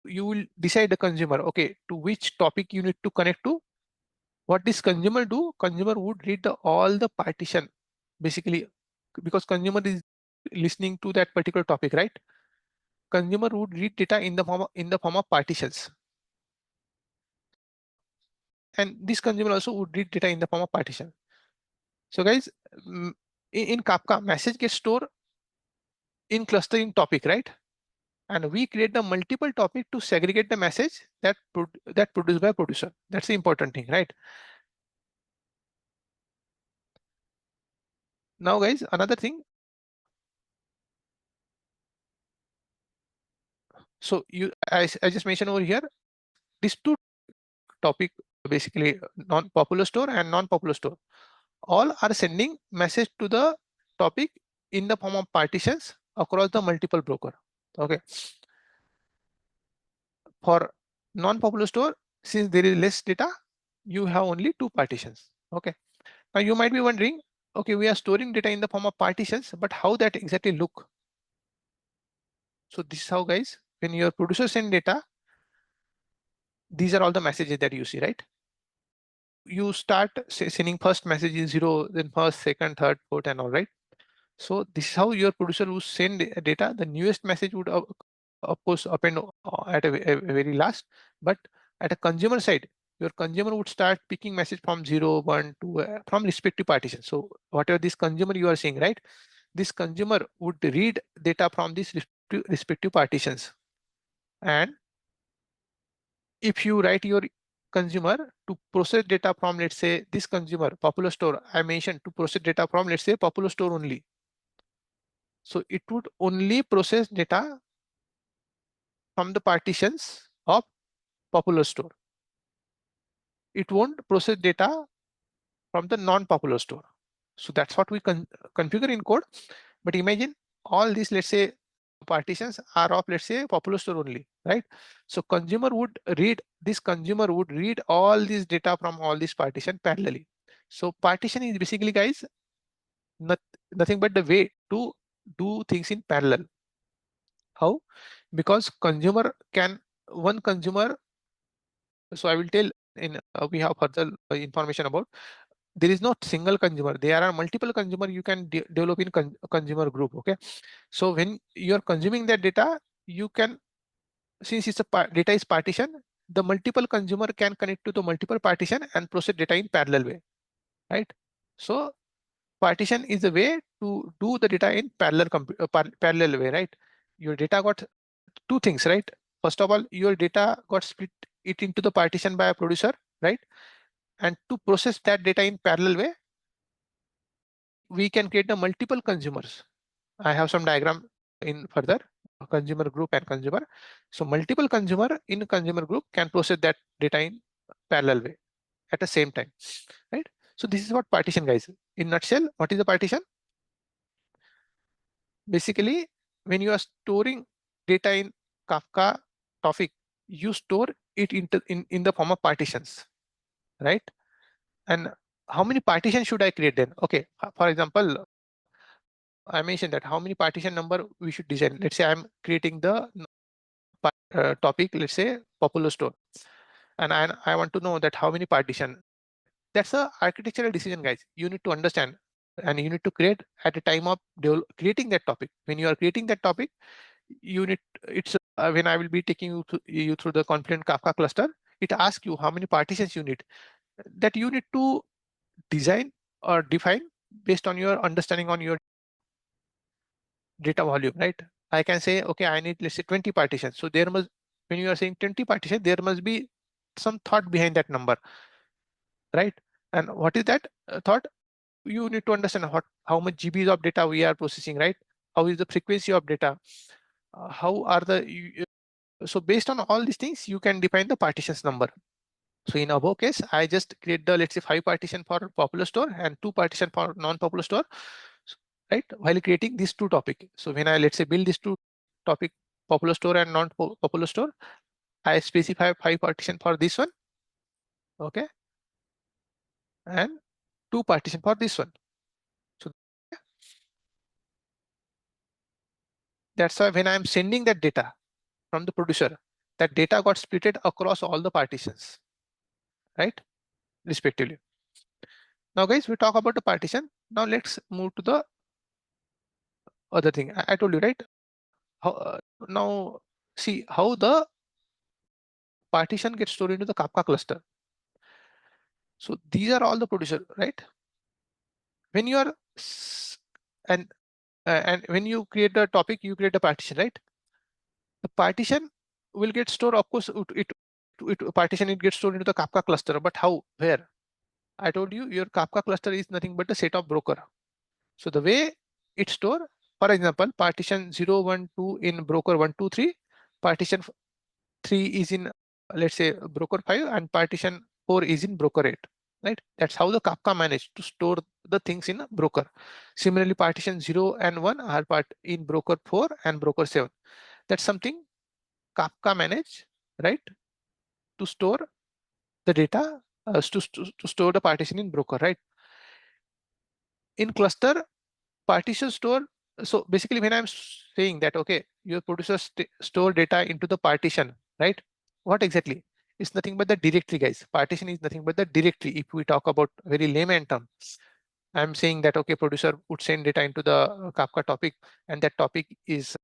You will decide the consumer, okay, to which topic you need to connect to. What this consumer do? Consumer would read all the partition basically, because consumer is listening to that particular topic, right? Consumer would read data in the form of partitions, and this consumer also would read data in the form of partition. So guys, in Kafka, message gets stored in cluster in topic, right? and we create the multiple topic to segregate the message that produced by producer. That's the important thing, right? Now guys, another thing. So I just mentioned over here, these two topic, basically non-popular store and non-popular store, all are sending message to the topic in the form of partitions across the multiple broker. Okay. For non-popular store, since there is less data, you have only two partitions. Okay. Now you might be wondering, okay, we are storing data in the form of partitions, but how that exactly look? So this is how, guys, when your producer send data, these are all the messages that you see, right? You start sending first message is 0, then first, second, third, fourth, and all, right? So this is how your producer will send data. The newest message would of course append at a very last, but at a consumer side, your consumer would start picking message from 0, 1, 2 from respective partition. So whatever this consumer you are seeing, right? This consumer would read data from these respective partitions. And if you write your consumer to process data from, let's say, this consumer popular store, I mentioned to process data from, let's say, popular store only. So it would only process data from the partitions of popular store. It won't process data from the non-popular store. So that's what we configure in code. But imagine all these, let's say, partitions are of, let's say, popular store only, right? So this consumer would read all this data from all these partition parallelly. So partition is basically, guys, not, nothing but the way to do things in parallel. How? Because one consumer, so I will tell in we have further information about, there is not single consumer, there are multiple consumer you can develop in consumer group. Okay, so when you're consuming that data, you can, since it's a data is partition, the multiple consumer can connect to the multiple partition and process data in parallel way, right? So partition is a way to do the data in parallel way, right? Your data got two things, right? First of all, your data got split it into the partition by a producer, right? And to process that data in parallel way, we can create the multiple consumers. I have some diagram in further consumer group and consumer. So multiple consumer in consumer group can process that data in parallel way at the same time, right? So this is what partition, guys. In nutshell, what is the partition? Basically, when you are storing data in Kafka topic, you store it in the form of partitions, right? And how many partitions should I create then? Okay, for example, I mentioned that how many partition number we should design. Let's say I'm creating the topic, let's say popular store, and I want to know that how many partition. That's a architectural decision, guys. You need to understand, and you need to create at the time of creating that topic. When you are creating that topic, you need it's when I will be taking you through the Confluent Kafka cluster. It asks you how many partitions you need. That you need to design or define based on your understanding on your data volume, right? I can say, okay, I need, let's say, 20 partitions. So there must, when you are saying 20 partitions, there must be some thought behind that number, right? And what is that thought? You need to understand how much GBs of data we are processing, right? How is the frequency of data? How are so based on all these things, you can define the partitions number. So in our case, I just create the, let's say, 5 partition for popular store and 2 partition for non-popular store, right? While creating these two topic. So when I, let's say, build these two topic, popular store and non-popular store, I specify 5 partition for this one, okay, and 2 partition for this one. So that's why when I'm sending that data from the producer, that data got splitted across all the partitions, right? Respectively. Now, guys, we talk about the partition. Now let's move to the other thing. I told you, right? How, now see how the partition gets stored into the Kafka cluster. So these are all the producer, right? When you are and when you create the topic, you create a partition, right? The partition will get stored, of course, partition it gets stored into the Kafka cluster, but how, where? I told you your Kafka cluster is nothing but a set of broker. So the way it's stored, for example, partition 0, 1, 2 in broker 1, 2, 3, partition 3 is in, let's say, broker 5, and partition 4 is in broker 8, right? That's how the Kafka managed to store the things in a broker. Similarly, partition 0 and 1 are part in broker 4 and broker 7. That's something Kafka manage, right, to store the data, to store the partition in broker, right? In cluster, partition store. So basically, when I'm saying that, okay, your producer store data into the partition, right? What exactly? It's nothing but the directory, guys. Partition is nothing but the directory. If we talk about very layman term, I'm saying that, okay, producer would send data into the Kafka topic, and that topic is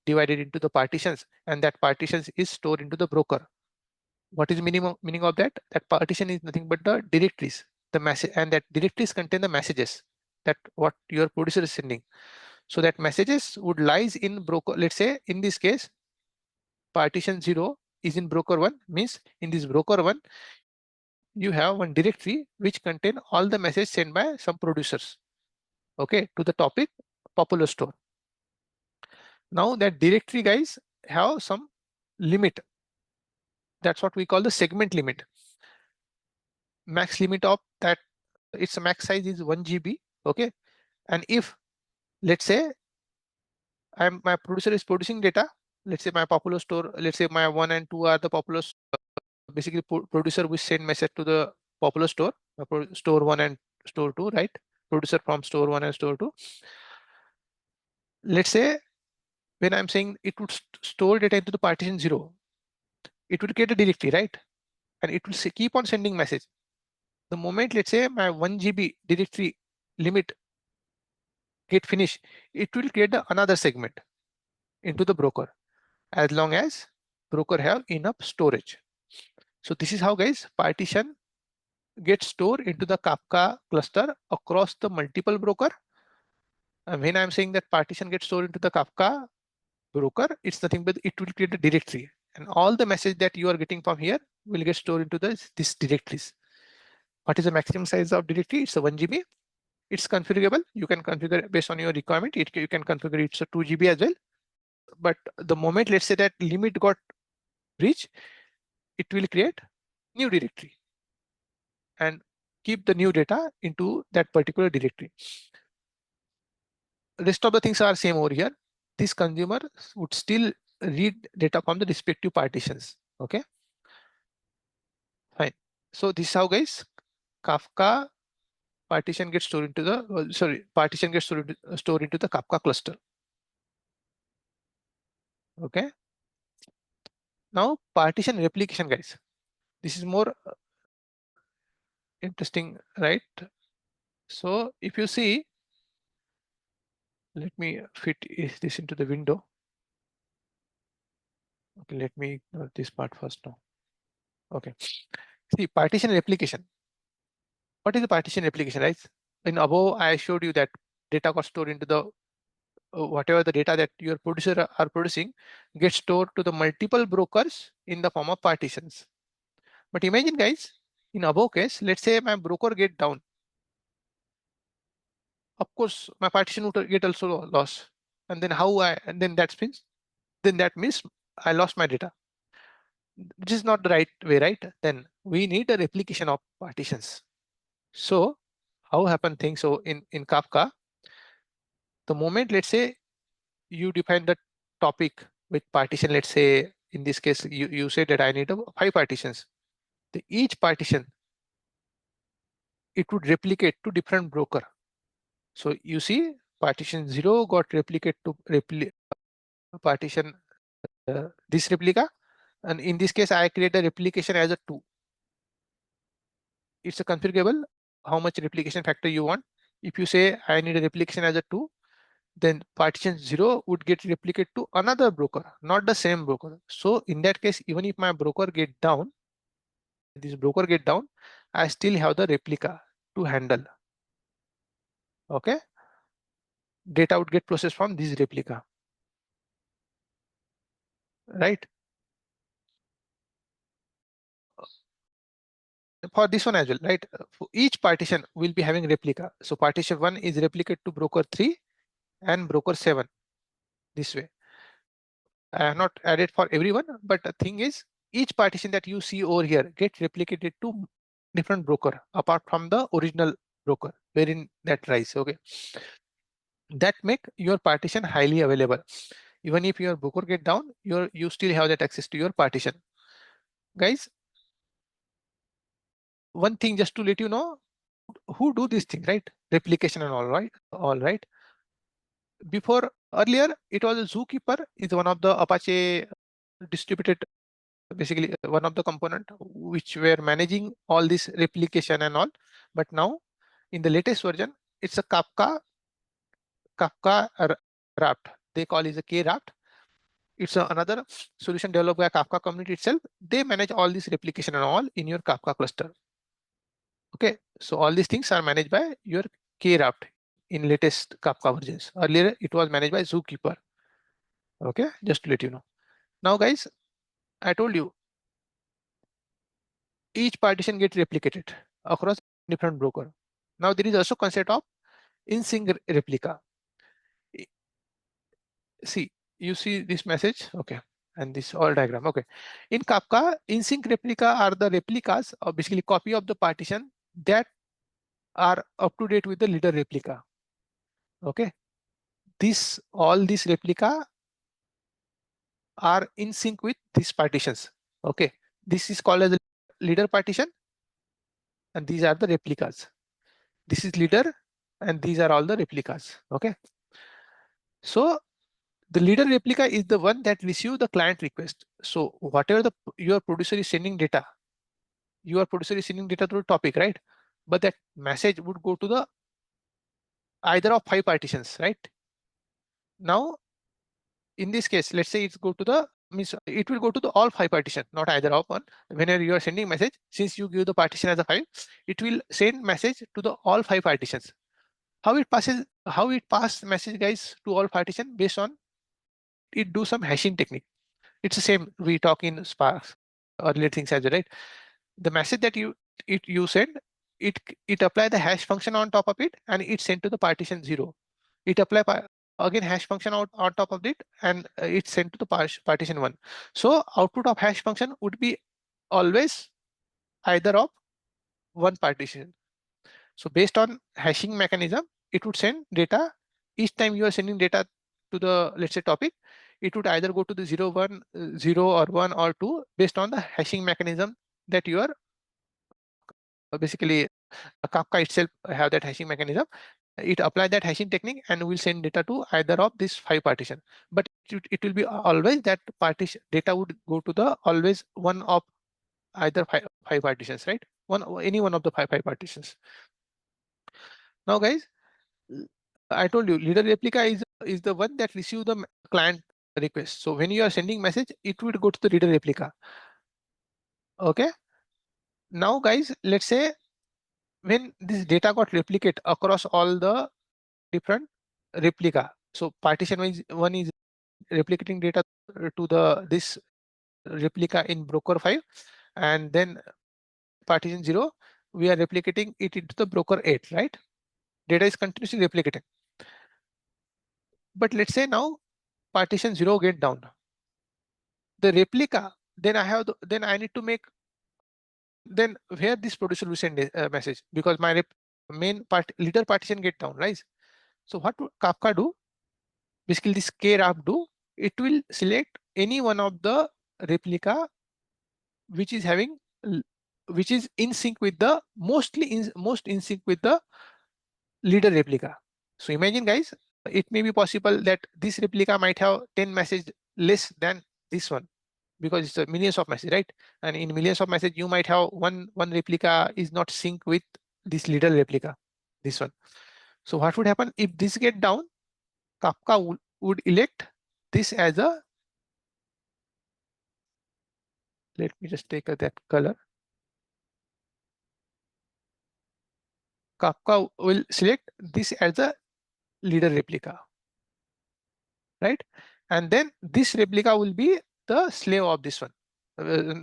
divided into the partitions, and that partitions is stored into the broker. What is meaning of that? That partition is nothing but the directories, the message, and that directories contain the messages that what your producer is sending. So that messages would lies in broker. Let's say in this case, partition 0 is in broker 1, means in this broker 1, you have one directory which contain all the messages sent by some producers, okay, to the topic popular store. Now that directory, guys, have some limit. That's what we call the segment limit. Max limit of that, its max size is 1 GB, okay. And if, let's say, my producer is producing data, let's say my popular store, let's say my 1 and 2 are the popular, basically producer will send message to the popular store, store 1 and store 2, right? Producer from store 1 and store 2. Let's say when I'm saying it would store data into the partition 0, it will create a directory, right? And it will keep on sending message. The moment, let's say, my 1 GB directory limit get finished, it will create another segment into the broker, as long as broker have enough storage. So this is how, guys, partition gets stored into the Kafka cluster across the multiple broker. And when I'm saying that partition gets stored into the Kafka broker, it's nothing but it will create a directory, and all the message that you are getting from here will get stored into this directories. What is the maximum size of directory? It's a 1 GB. It's configurable. You can configure based on your requirement. You can configure it's a 2 GB as well. But the moment, let's say, that limit got breached, it will create new directory and keep the new data into that particular directory. Rest of the things are same over here. This consumer would still read data from the respective partitions. Okay, fine. So this is how, guys, Kafka partition gets stored into the partition gets stored into the Kafka cluster. Okay. Now partition replication, guys. This is more interesting, right? So if you see, let me fit this into the window. Okay, let me ignore this part first now. Okay. See, partition replication. What is the partition replication, right? In above, I showed you that data got stored into the whatever the data that your producer are producing gets stored to the multiple brokers in the form of partitions. But imagine, guys, in above case, let's say my broker get down. Of course, my partition would get also lost. And then that means I lost my data. This is not the right way, right? Then we need a replication of partitions. So how happen things? So in Kafka, the moment, let's say, you define the topic with partition, let's say in this case, you say that I need 5 partitions. Each partition, it would replicate to different broker. So you see partition 0 got replicate to partition this replica. And in this case, I create a replication as a 2. It's a configurable how much replication factor you want. If you say I need a replication as a 2, then partition 0 would get replicated to another broker, not the same broker. So in that case, even if my broker get down, I still have the replica to handle. Okay, data would get processed from this replica. right? For this one as well, right? For each partition will be having replica. So partition 1 is replicate to broker 3 and broker 7 this way. I have not added for everyone, but the thing is, each partition that you see over here gets replicated to different broker apart from the original broker wherein that rise. Okay, that make your partition highly available. Even if your broker get down, you still have that access to your partition. Guys, one thing just to let you know, who do this thing, right? Replication and all right. Before earlier, it was a Zookeeper is one of the Apache distributed, basically one of the component which were managing all this replication and all. But now in the latest version, it's a Kafka wrapped. They call it a K wrapped. It's another solution developed by Kafka community itself. They manage all this replication and all in your Kafka cluster. Okay, so all these things are managed by your K wrapped in latest Kafka versions. Earlier, it was managed by Zookeeper. Okay, just to let you know. Now, guys, I told you each partition gets replicated across different broker. Now there is also concept of in-sync replica. See, you see this message, okay, and this all diagram, okay. In Kafka, in-sync replica are the replicas or basically copy of the partition that are up to date with the leader replica. Okay, all these replica are in sync with these partitions. Okay, this is called as the leader partition, and these are the replicas. This is leader, and these are all the replicas. Okay, so the leader replica is the one that receive the client request. So whatever your producer is sending data, your producer is sending data to the topic, right? But that message would go to the either of 5 partitions, right? Now, in this case, let's say it's go to the means it will go to the all 5 partition, not either of one. Whenever you are sending message, since you give the partition as a file, it will send message to the all 5 partitions. How it pass message, guys, to all partition based on it do some hashing technique. It's the same we talk in Spark earlier things as well, right? The message that you send, it apply the hash function on top of it, and it sent to the partition 0. It apply again hash function on top of it, and it's sent to the partition 1. So output of hash function would be always either of one partition. So based on hashing mechanism, it would send data each time you are sending data to the, let's say, topic. It would either go to the 0, 1, 0 or 1 or 2 based on the hashing mechanism that you are basically Kafka itself have that hashing mechanism. It apply that hashing technique and will send data to either of these 5 partition. But it will be always that partition data would go to the always one of either five partitions, right? Any one of the five partitions. Now, guys, I told you leader replica is the one that receive the client request. So when you are sending message, it would go to the reader replica. Okay. Now, guys, let's say when this data got replicate across all the different replica. So partition one is replicating data to the this replica in broker 5, and then partition 0, we are replicating it into the broker 8, right? Data is continuously replicating. But let's say now partition 0 get down. The replica, then I need to make, then where this producer will send a message, because my main leader partition get down, right? So what would Kafka do? Basically this K-wrap do, it will select any one of the replica which is having which is in sync with the most in sync with the leader replica. So imagine, guys, it may be possible that this replica might have 10 message less than this one, because it's a millions of message, right? And in millions of message, you might have one replica is not sync with this leader replica, this one. So what would happen if this get down? Kafka would elect this as a, let me just take that color. Kafka will select this as a leader replica, right? And then this replica will be the slave of this one.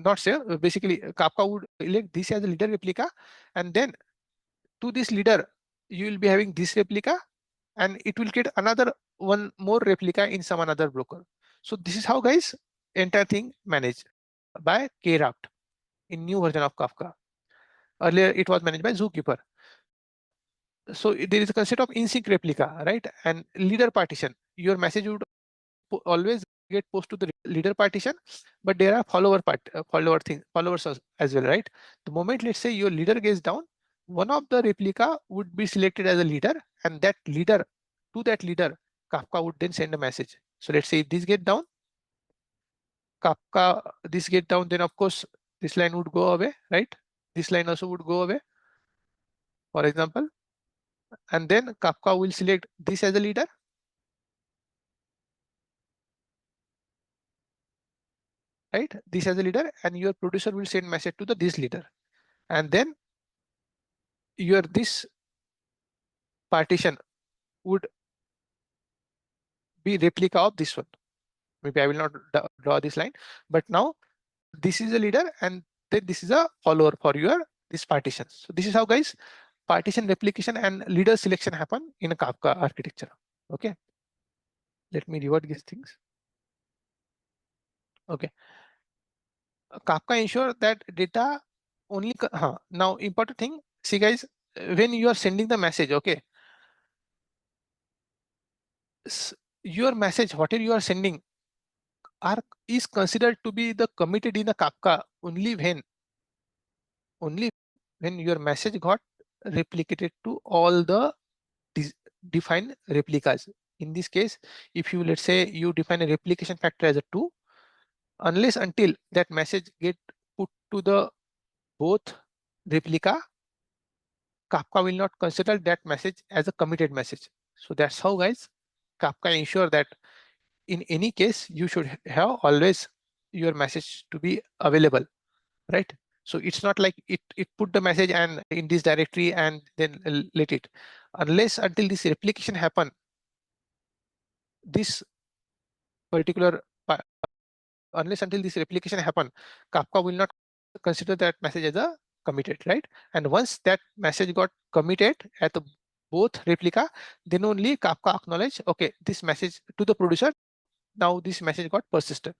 Not slave, basically Kafka would elect this as a leader replica, and then to this leader, you will be having this replica, and it will get another one more replica in some another broker. So this is how, guys, entire thing managed by Kraft in new version of Kafka. Earlier it was managed by Zookeeper. So there is a concept of in-sync replica, right? And leader partition. Your message would always get posted to the leader partition, but there are followers as well, right? The moment, let's say, your leader gets down, one of the replica would be selected as a leader, and that leader, to that leader, Kafka would then send a message. So let's say if this get down, Kafka, this get down, then of course this line would go away, right? This line also would go away, for example, and then Kafka will select this as a leader, right? This as a leader, and your producer will send message to the this leader, and then your this partition would be replica of this one. Maybe I will not draw this line, but now this is a leader, and then this is a follower for your this partition. So this is how, guys, partition replication and leader selection happen in a Kafka architecture. Okay, let me revert these things. Okay, Kafka ensure that data only. Now important thing, see guys, when you are sending the message, okay, your message, whatever you are sending, is considered to be the committed in a Kafka only when your message got replicated to all the defined replicas. In this case, if you, let's say, you define a replication factor as a 2, unless until that message get put to the both replica, Kafka will not consider that message as a committed message. So that's how, guys, Kafka ensure that in any case you should have always your message to be available, right? So it's not like it put the message and in this directory and then let it, unless until this replication happen, this particular unless until this replication happen, Kafka will not consider that message as a committed, right? And once that message got committed at the both replica, then only Kafka acknowledge, okay, this message to the producer, now this message got persisted.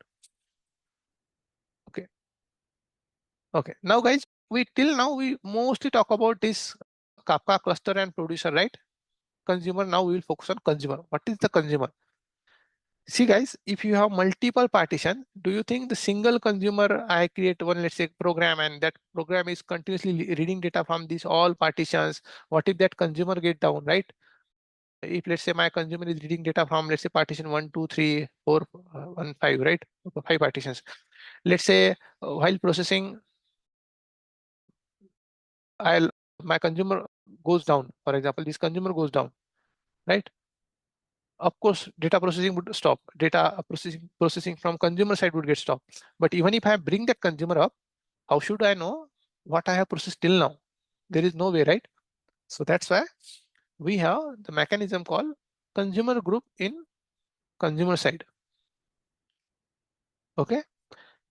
Okay. Okay. Now, guys, till now we mostly talk about this Kafka cluster and producer, right? Consumer. Now we will focus on consumer. What is the consumer? See, guys, if you have multiple partition, do you think the single consumer, I create one, let's say, program, and that program is continuously reading data from these all partitions? What if that consumer get down, right? If, let's say, my consumer is reading data from, let's say, partition 1, 2, 3, 4, 1, 5, right? 5 partitions. Let's say while processing, my consumer goes down. For example, this consumer goes down, right? Of course, data processing would stop. Data processing from consumer side would get stopped. But even if I bring that consumer up, how should I know what I have processed till now? There is no way, right? So that's why we have the mechanism called consumer group in consumer side. Okay.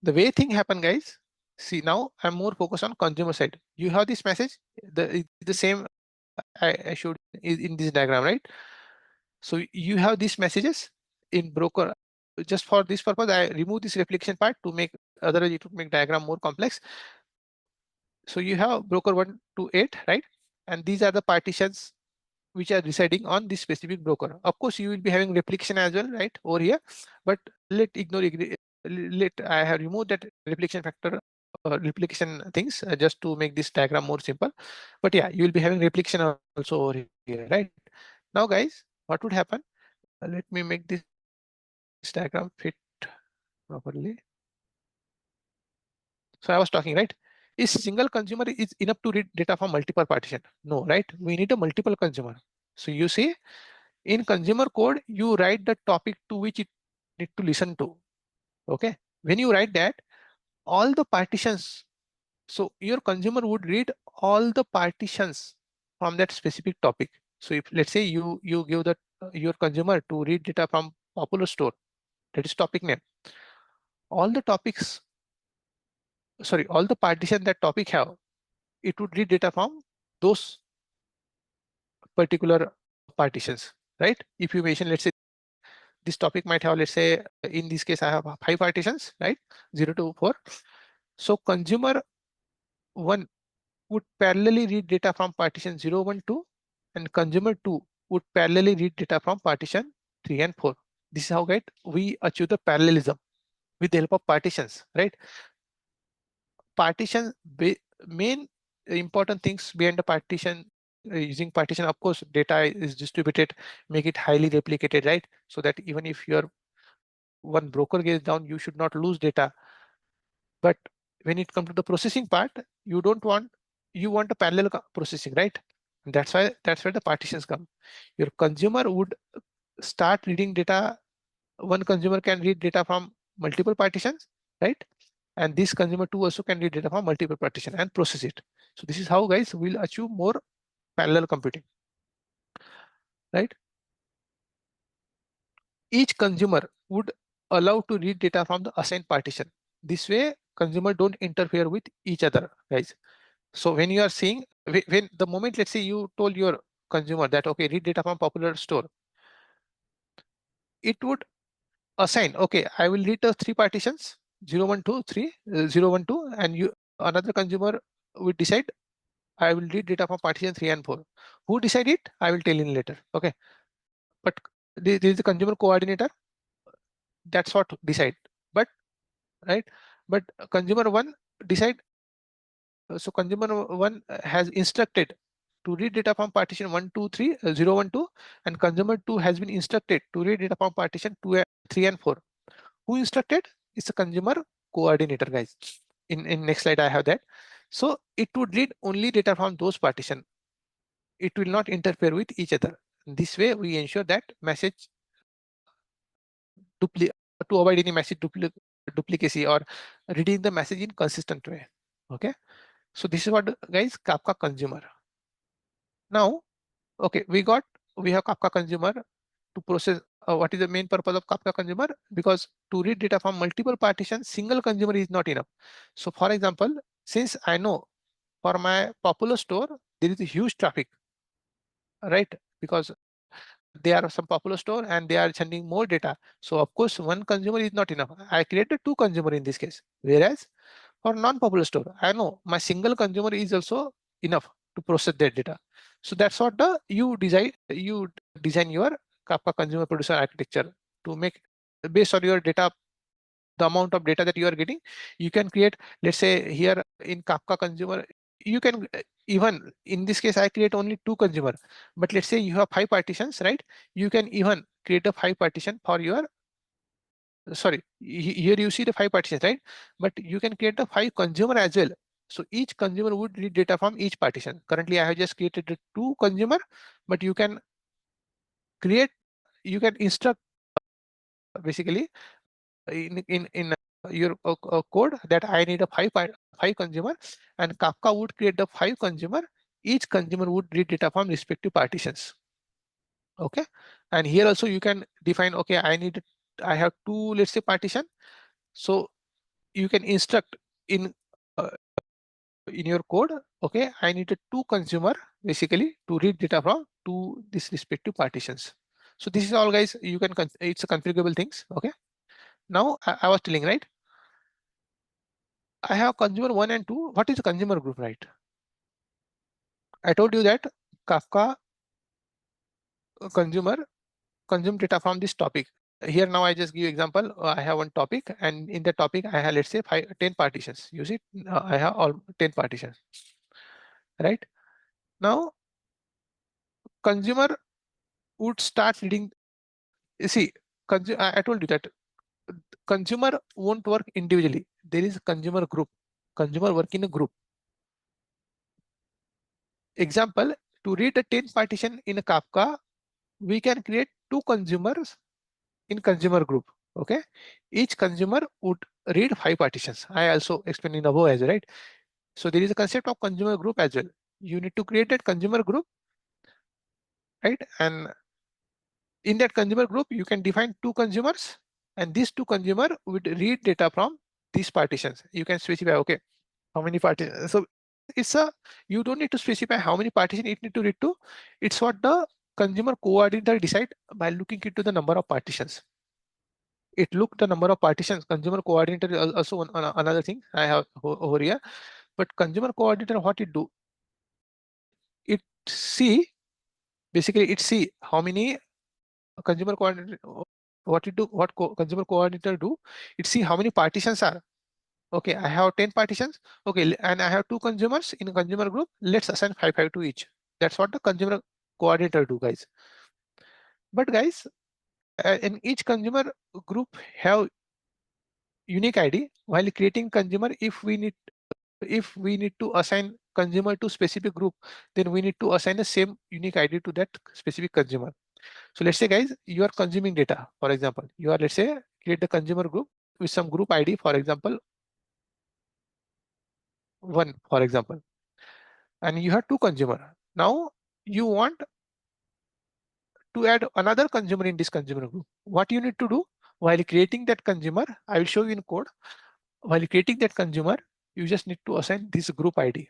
The way thing happen, guys. See, now I'm more focused on consumer side. You have this message, the same I showed in this diagram, right? So you have these messages in broker. Just for this purpose, I remove this replication part to make, otherwise it would make diagram more complex. So you have broker 1 to 8, right? And these are the partitions which are residing on this specific broker. Of course, you will be having replication as well, right, over here. But let I have removed that replication factor, replication things, just to make this diagram more simple. But yeah, you will be having replication also over here, right? Now, guys, what would happen? Let me make this diagram fit properly. So I was talking, right? Is single consumer is enough to read data from multiple partition? No, right? We need a multiple consumer. So you see, in consumer code, you write the topic to which it need to listen to. Okay. When you write that, all the partitions, so your consumer would read all the partitions from that specific topic. So if, let's say, you give that your consumer to read data from popular store, that is topic name. all the topics, sorry, all the partition that topic have, it would read data from those particular partitions, right? If you mention, let's say this topic might have, let's say in this case, I have 5 partitions, right? 0 to 4. So consumer 1 would parallelly read data from partition 0, 1, 2, and consumer 2 would parallelly read data from partition 3 and 4. This is how, right, we achieve the parallelism with the help of partitions, right? Partition, main important things behind the partition, using partition, of course, data is distributed, make it highly replicated, right? So that even if your one broker goes down, you should not lose data. But when it comes to the processing part, you don't want, you want a parallel processing, right? And that's where the partitions come. Your consumer would start reading data. One consumer can read data from multiple partitions, right? And this consumer 2 also can read data from multiple partition and process it. So this is how, guys, we'll achieve more parallel computing, right? Each consumer would allow to read data from the assigned partition. This way, consumer don't interfere with each other, guys. So when you are seeing, when the moment, let's say you told your consumer that, okay, read data from popular store, it would assign, okay, I will read the 3 partitions, 0, 1, 2, 3, 0, 1, 2, and you, another consumer would decide, I will read data from partition 3 and 4. Who decide it? I will tell you later. Okay. But this is the consumer coordinator. That's what decide. But right. But consumer 1 decide. So consumer 1 has instructed to read data from partition 1, 2, 3, 0, 1, 2, and consumer 2 has been instructed to read data from partition 2, 3, and 4. Who instructed? It's the consumer coordinator, guys. In next slide, I have that. So it would read only data from those partition. It will not interfere with each other. This way, we ensure that message to avoid any message duplicacy or reading the message in consistent way. Okay. So this is what, guys, Kafka consumer. Now, okay, we have Kafka consumer to process. What is the main purpose of Kafka consumer? Because to read data from multiple partitions, single consumer is not enough. So for example, since I know for my popular store, there is a huge traffic, right? Because they are some popular store and they are sending more data. So of course, one consumer is not enough. I created 2 consumer in this case. Whereas for non-popular store, I know my single consumer is also enough to process that data. So that's what you design your Kafka consumer producer architecture to make, based on your data, the amount of data that you are getting, you can create, let's say here in Kafka consumer, you can even in this case, I create only 2 consumer, but let's say you have 5 partitions, right? You can even create a 5 partition for your, sorry, here you see the 5 partitions, right? But you can create a 5 consumer as well. So each consumer would read data from each partition. Currently, I have just created the 2 consumer, but you can create, you can instruct basically in your code that I need a 5 consumer, and Kafka would create the 5 consumer. Each consumer would read data from respective partitions. Okay, and here also you can define, okay, I have 2, let's say, partition. So you can instruct uh, in your code, okay, I need a 2 consumer basically to read data from 2 these respective partitions. So this is all, guys. You can it's a configurable things. Okay. Now I was telling, right? I have consumer 1 and 2. What is the consumer group, right? I told you that Kafka consumer consume data from this topic. Here now I just give example. I have one topic, and in the topic I have, let's say, 10 partitions. You see, I have all 10 partitions, right? Now consumer would start reading. You see, I told you that consumer won't work individually. There is a consumer group. Consumer work in a group. Example, to read a 10 partition in a Kafka, we can create 2 consumers in consumer group. Okay, each consumer would read 5 partitions. I also explained in above as well, right? So there is a concept of consumer group as well. You need to create that consumer group, right? And in that consumer group, you can define 2 consumers, and these two consumer would read data from these partitions. You can specify, okay, how many partitions. So it's a, you don't need to specify how many partitions it need to read to. It's what the consumer coordinator decide by looking into the number of partitions. It look the number of partitions. Consumer coordinator is also another thing I have over here. But consumer coordinator, what it do? It see, basically it see how many consumer coordinator, what it do, what consumer coordinator do, it see how many partitions are. Okay, I have 10 partitions. Okay, and I have two consumers in a consumer group. Let's assign 5 to each. That's what the consumer coordinator do, guys. But guys, in each consumer group have unique ID. While creating consumer, if we need to assign consumer to specific group, then we need to assign the same unique ID to that specific consumer. So let's say, guys, you are consuming data. For example, you are, let's say, create the consumer group with some group ID, for example, 1, for example, and you have two consumer. Now you want to add another consumer in this consumer group. What you need to do while creating that consumer, I will show you in code. While creating that consumer, you just need to assign this group ID.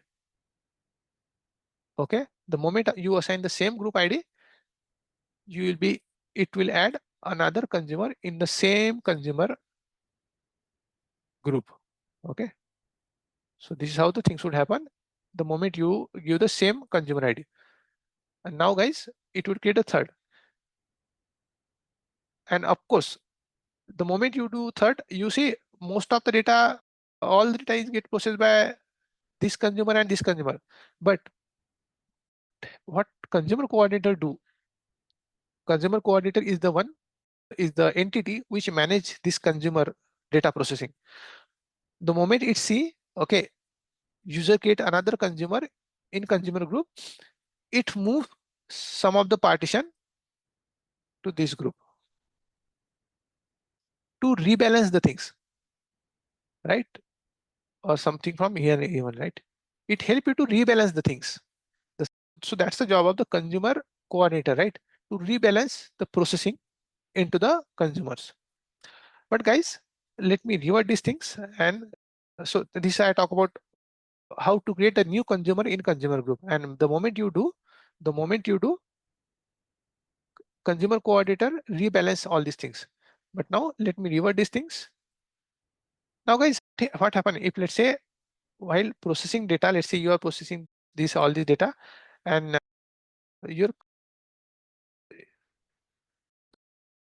Okay, the moment you assign the same group ID, you will be, it will add another consumer in the same consumer group. Okay, so this is how the things would happen the moment you give the same consumer ID. And now, guys, it would create a third. And of course, the moment you do third, you see most of the data, all the data is get processed by this consumer and this consumer. But what consumer coordinator do? Consumer coordinator is the one, is the entity which manage this consumer data processing. The moment it see, okay, user create another consumer in consumer group, it move some of the partition to this group to rebalance the things, right? Or something from here even, right? It help you to rebalance the things. So that's the job of the consumer coordinator, right? To rebalance the processing into the consumers. But guys, let me revert these things. And so this I talk about how to create a new consumer in consumer group. And the moment you do, consumer coordinator rebalance all these things. But now let me revert these things. Now, guys, what happened if, let's say, while processing data, let's say you are processing this all this data, and you're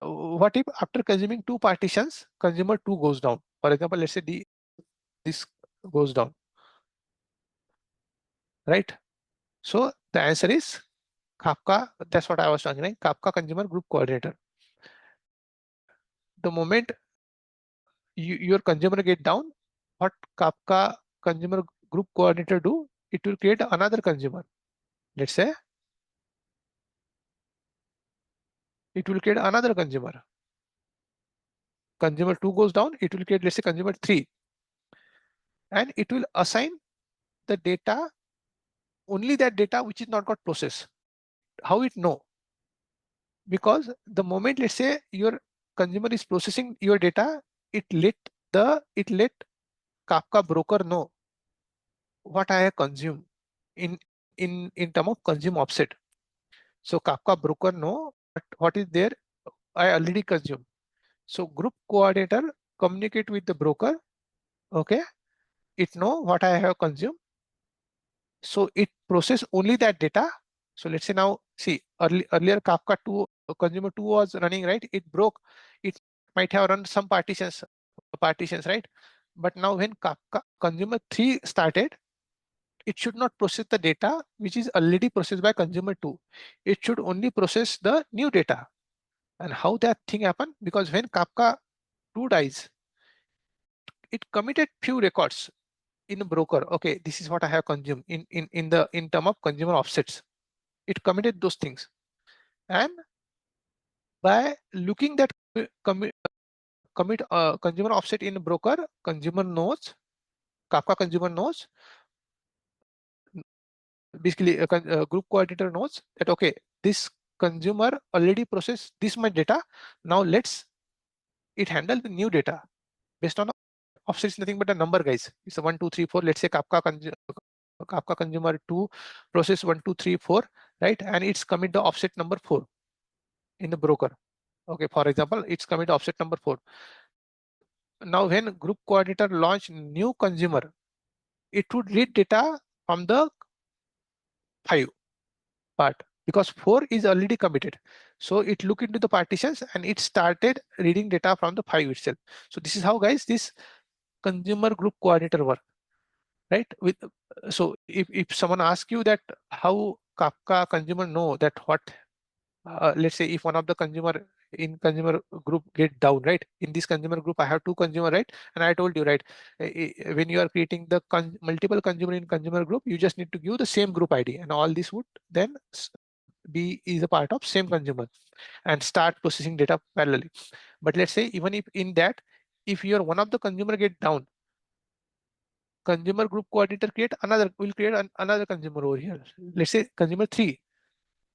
what if after consuming two partitions, consumer 2 goes down? For example, let's say this goes down, right? So the answer is Kafka. That's what I was talking about. Kafka consumer group coordinator. The moment your consumer get down, what Kafka consumer group coordinator do? It will create another consumer. Let's say it will create another consumer. Consumer 2 goes down, it will create, let's say, consumer 3, and it will assign the data, only that data which is not got processed. How it know? Because the moment, let's say, your consumer is processing your data, it let Kafka broker know what I have consumed in term of consume offset. So Kafka broker know what is there I already consumed. So group coordinator communicate with the broker. Okay, it know what I have consumed. So it process only that data. So let's say now, see, earlier Kafka 2, consumer 2 was running, right? It broke. It might have run some partitions, right? But now when Kafka consumer 3 started, it should not process the data which is already processed by consumer 2. It should only process the new data. And how that thing happened? Because when Kafka 2 dies, it committed few records in a broker. Okay, this is what I have consumed in term of consumer offsets. It committed those things, and by looking that commit consumer offset in broker, consumer knows, Kafka consumer knows, basically group coordinator knows that, okay, this consumer already processed this much data. Now let's it handles the new data based on offset is nothing but a number, guys. It's a 1, 2, 3, 4. Let's say Kafka consumer 2 process 1, 2, 3, 4, right? And it's commit the offset number 4 in the broker. Okay, for example, it's commit offset number 4. Now, when group coordinator launch new consumer, it would read data from the 5 part because 4 is already committed. So it looked into the partitions and it started reading data from the 5 itself. So this is how, guys, this consumer group coordinator work, right? So if someone asks you that how Kafka consumer know that what, let's say if one of the consumer in consumer group get down, right? In this consumer group, I have 2 consumer, right? And I told you, right, when you are creating the multiple consumer in consumer group, you just need to give the same group ID, and all this would then be is a part of same consumer and start processing data parallelly. But let's say even if in that, if your one of the consumer get down, consumer group coordinator will create another consumer over here. Let's say consumer 3,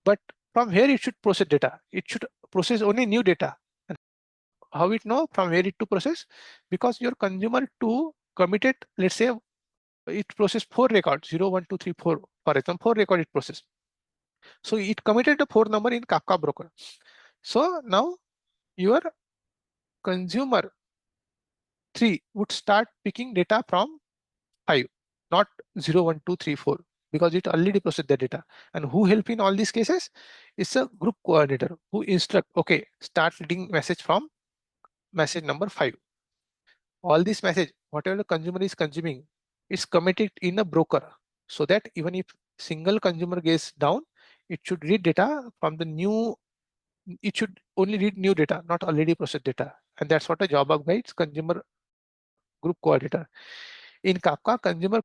but from here it should process data. It should process only new data. And how it know from where it to process? Because your consumer 2 committed, let's say it process 4 records, 0, 1, 2, 3, 4, for example, 4 record it process. So it committed the 4 number in Kafka broker. So now your consumer 3 would start picking data from 5, not 0, 1, 2, 3, 4, because it already processed the data. And who help in all these cases is a group coordinator who instruct, okay, start reading message from message number 5. All this message, whatever the consumer is consuming, is committed in a broker, so that even if single consumer gets down, it should read data from the new, it should only read new data, not already processed data. And that's what a job of, guides consumer group coordinator. In Kafka, consumer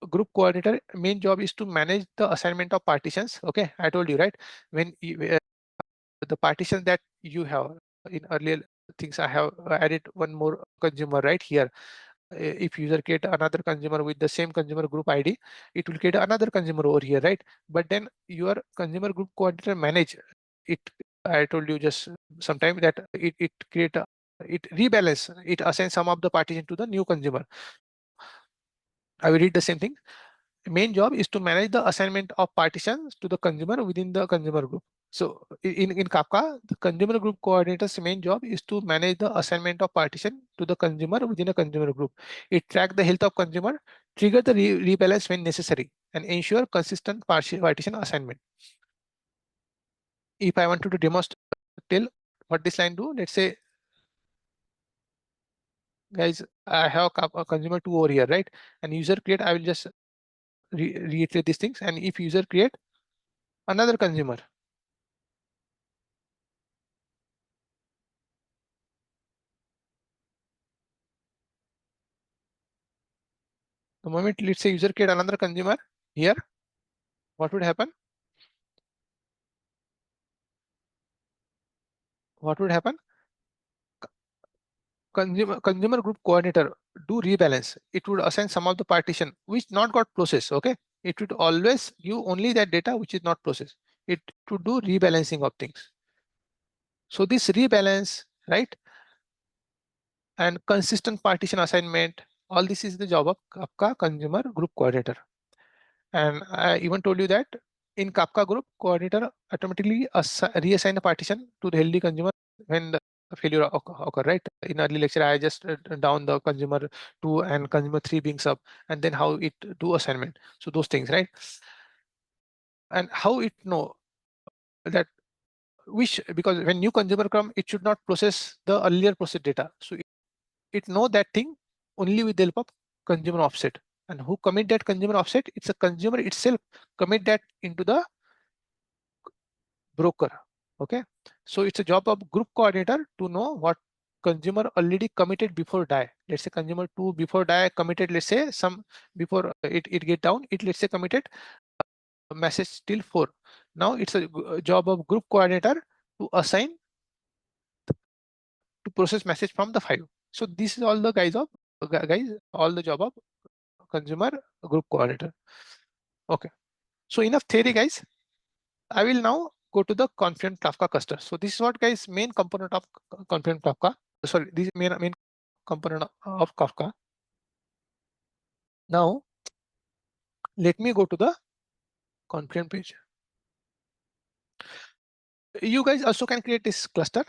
group coordinator main job is to manage the assignment of partitions. Okay, I told you, right? When the partitions that you have in earlier things, I have added one more consumer right here. If user create another consumer with the same consumer group ID, it will create another consumer over here, right? But then your consumer group coordinator manage it. I told you just sometime that it create it rebalance, it assigns some of the partition to the new consumer. I will read the same thing. Main job is to manage the assignment of partitions to the consumer within the consumer group. So in Kafka, the consumer group coordinator's main job is to manage the assignment of partition to the consumer within a consumer group. It track the health of consumer, trigger the rebalance when necessary, and ensure consistent partition assignment. If I wanted to demonstrate, tell what this line do, let's say, guys, I have a consumer 2 over here, right? And user create, I will just reiterate these things. And if user create another consumer, the moment, let's say, user create another consumer here, what would happen? What would happen? Consumer group coordinator do rebalance. It would assign some of the partition which not got processed. Okay, it would always give only that data which is not processed. It would do rebalancing of things. So this rebalance, right, and consistent partition assignment, all this is the job of Kafka consumer group coordinator. And I even told you that in Kafka group, coordinator automatically reassign a partition to the healthy consumer when the failure occur, right? In early lecture, I just down the consumer 2 and consumer 3 being sub, and then how it do assignment. So those things, right? And how it know that which, because when new consumer come, it should not process the earlier processed data. So it know that thing only with the help of consumer offset. And who commit that consumer offset? It's a consumer itself commit that into the broker. Okay, so it's a job of group coordinator to know what consumer already committed before die. Let's say consumer 2 before die committed, let's say some before it get down, it let's say committed a message till 4. Now it's a job of group coordinator to assign to process message from the 5. So this is all the guys all the job of consumer group coordinator. Okay, so enough theory, guys. I will now go to the Confluent Kafka cluster. So this is what, guys, main component of Confluent Kafka. sorry, this is main component of Kafka. Now, let me go to the Confluent page. You guys also can create this cluster.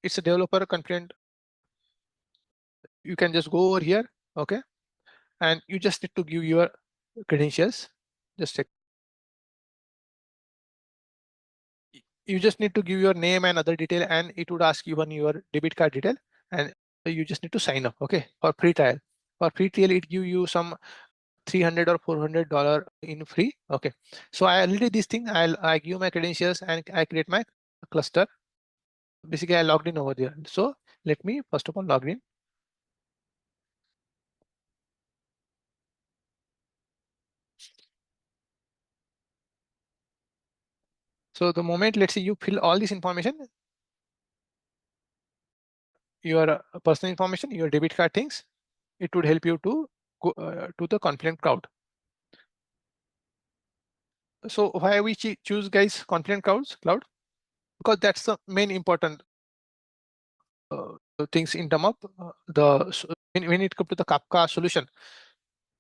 It's a developer Confluent. You can just go over here, okay, and you just need to give your credentials. Just check. You just need to give your name and other detail, and it would ask you your debit card detail, and you just need to sign up, okay, for free trial. For free trial, it give you some $300 or $400 in free. Okay, so I already this thing. I give my credentials and I create my cluster. Basically, I logged in over there. So let me first of all log in. So the moment, let's say you fill all this information, your personal information, your debit card things, it would help you to go to the Confluent Cloud. So why we choose guys Confluent Cloud? Because that's the main important things in terms of when it comes to the Kafka solution.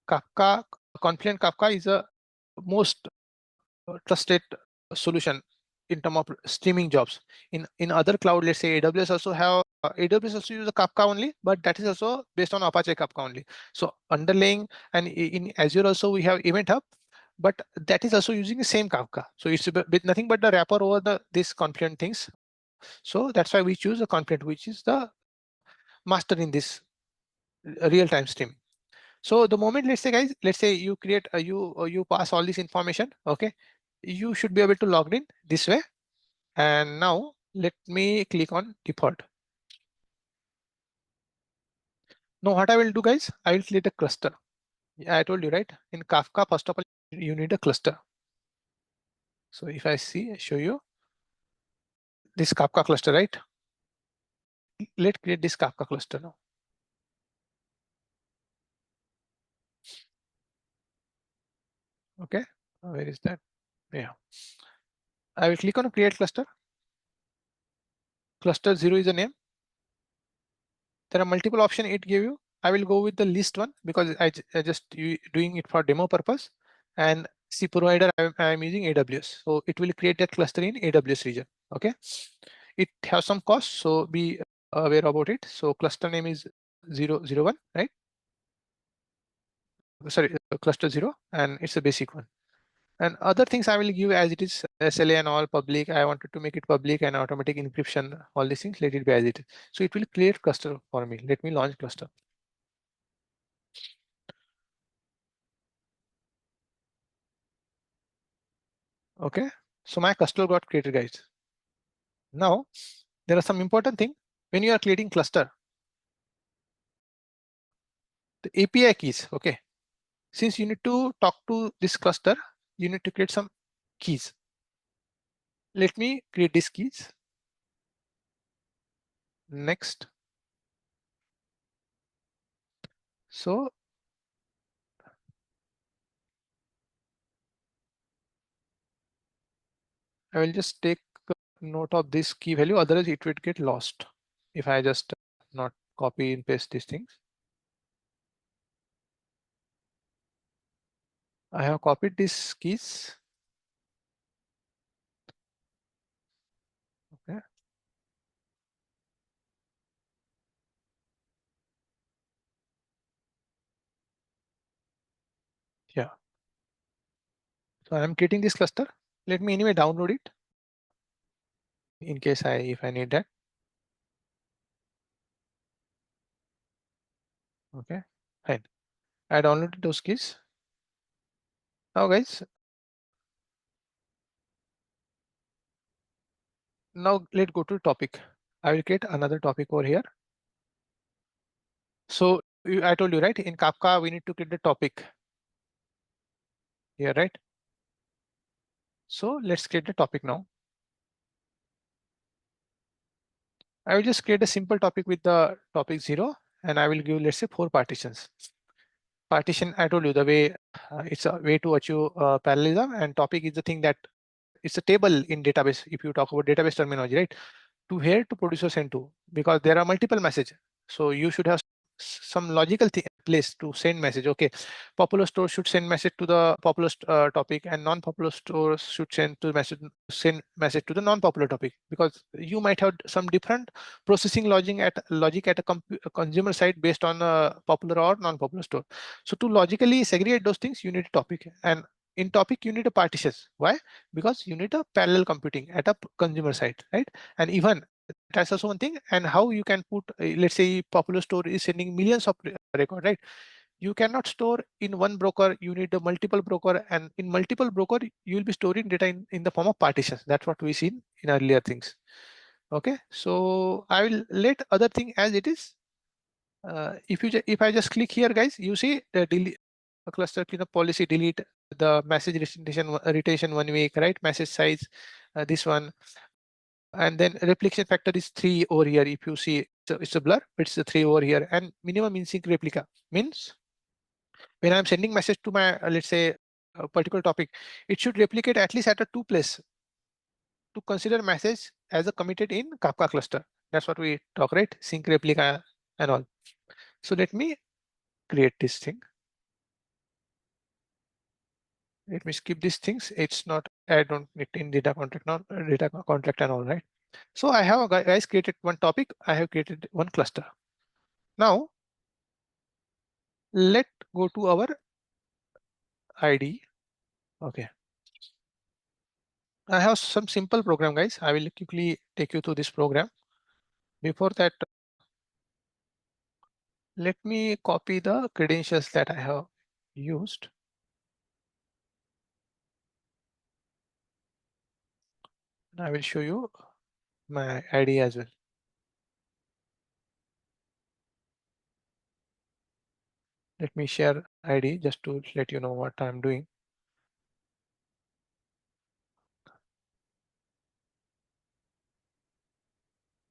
Kafka, Confluent Kafka is a most trusted solution in terms of streaming jobs. In other cloud, let's say AWS also have AWS also use a Kafka only, but that is also based on Apache Kafka only. So underlying, and in Azure also we have Event Hub, but that is also using the same Kafka. So it's a bit nothing but the wrapper over this Confluent things. So that's why we choose a Confluent, which is the master in this real-time streaming. So the moment, let's say guys, let's say you create you pass all this information, okay, you should be able to log in this way. And now let me click on default. Now what I will do guys, I will create a cluster. Yeah, I told you, right? In Kafka, first of all, you need a cluster. So if I show you this Kafka cluster, right? Let's create this Kafka cluster now. Okay, where is that? Yeah, I will click on create cluster. Cluster 0 is the name. There are multiple options it gave you. I will go with the least one because I just doing it for demo purpose. And C provider, I'm using AWS. So it will create that cluster in AWS region. Okay. It has some cost, so be aware about it. So cluster name is 001, right? Sorry, cluster 0, and it's a basic one. And other things I will give as it is SLA and all public. I wanted to make it public and automatic encryption, all these things, let it be as it is. So it will create cluster for me. Let me launch cluster. Okay, so my cluster got created, guys. Now there are some important thing when you are creating cluster. The API keys. Okay, since you need to talk to this cluster, you need to create some keys. Let me create these keys. Next. So I will just take note of this key value, otherwise it would get lost if I just not copy and paste these things. I have copied these keys. Okay. Yeah. So I'm creating this cluster. Let me anyway download it in case if I need that. Okay, fine. I downloaded those keys. Now guys, now let's go to topic. I will create another topic over here. So I told you, right? In Kafka, we need to create the topic here, right? So let's create the topic now. I will just create a simple topic with the topic 0, and I will give, let's say, 4 partitions. Partition, I told you the way it's a way to achieve parallelism, and topic is the thing that it's a table in database. If you talk about database terminology, right? to here to producer send to, because there are multiple messages. So you should have some logical place to send message. Okay, popular store should send message to the popular topic, and non-popular stores should send message to the non-popular topic, because you might have some different processing logic at a consumer side based on a popular or non-popular store. So to logically segregate those things, you need a topic, and in topic you need a partitions. Why? Because you need a parallel computing at a consumer side, right? And even that's also one thing. And how you can put, let's say popular store is sending millions of record, right? You cannot store in one broker, you need a multiple broker, and in multiple broker you will be storing data in the form of partitions. That's what we seen in earlier things. Okay, so I will let other thing as it is. If I just click here, guys, you see the delete cluster cleanup policy, delete the message retention 1 week, right? Message size, this one, and then replication factor is 3 over here. If you see, so it's a blur, but it's a 3 over here. And minimum in sync replica means when I'm sending message to my, let's say, a particular topic, it should replicate at least at a 2 place to consider message as a committed in Kafka cluster. That's what we talk, right? Sync replica and all. So let me create this thing. Let me skip these things. It's not, I don't need in data contract, not data contract and all, right? So I have guys created one topic. I have created one cluster. Now let go to our ID. Okay. I have some simple program, guys. I will quickly take you through this program. Before that, let me copy the credentials that I have used. And I will show you my ID as well. Let me share ID just to let you know what I'm doing.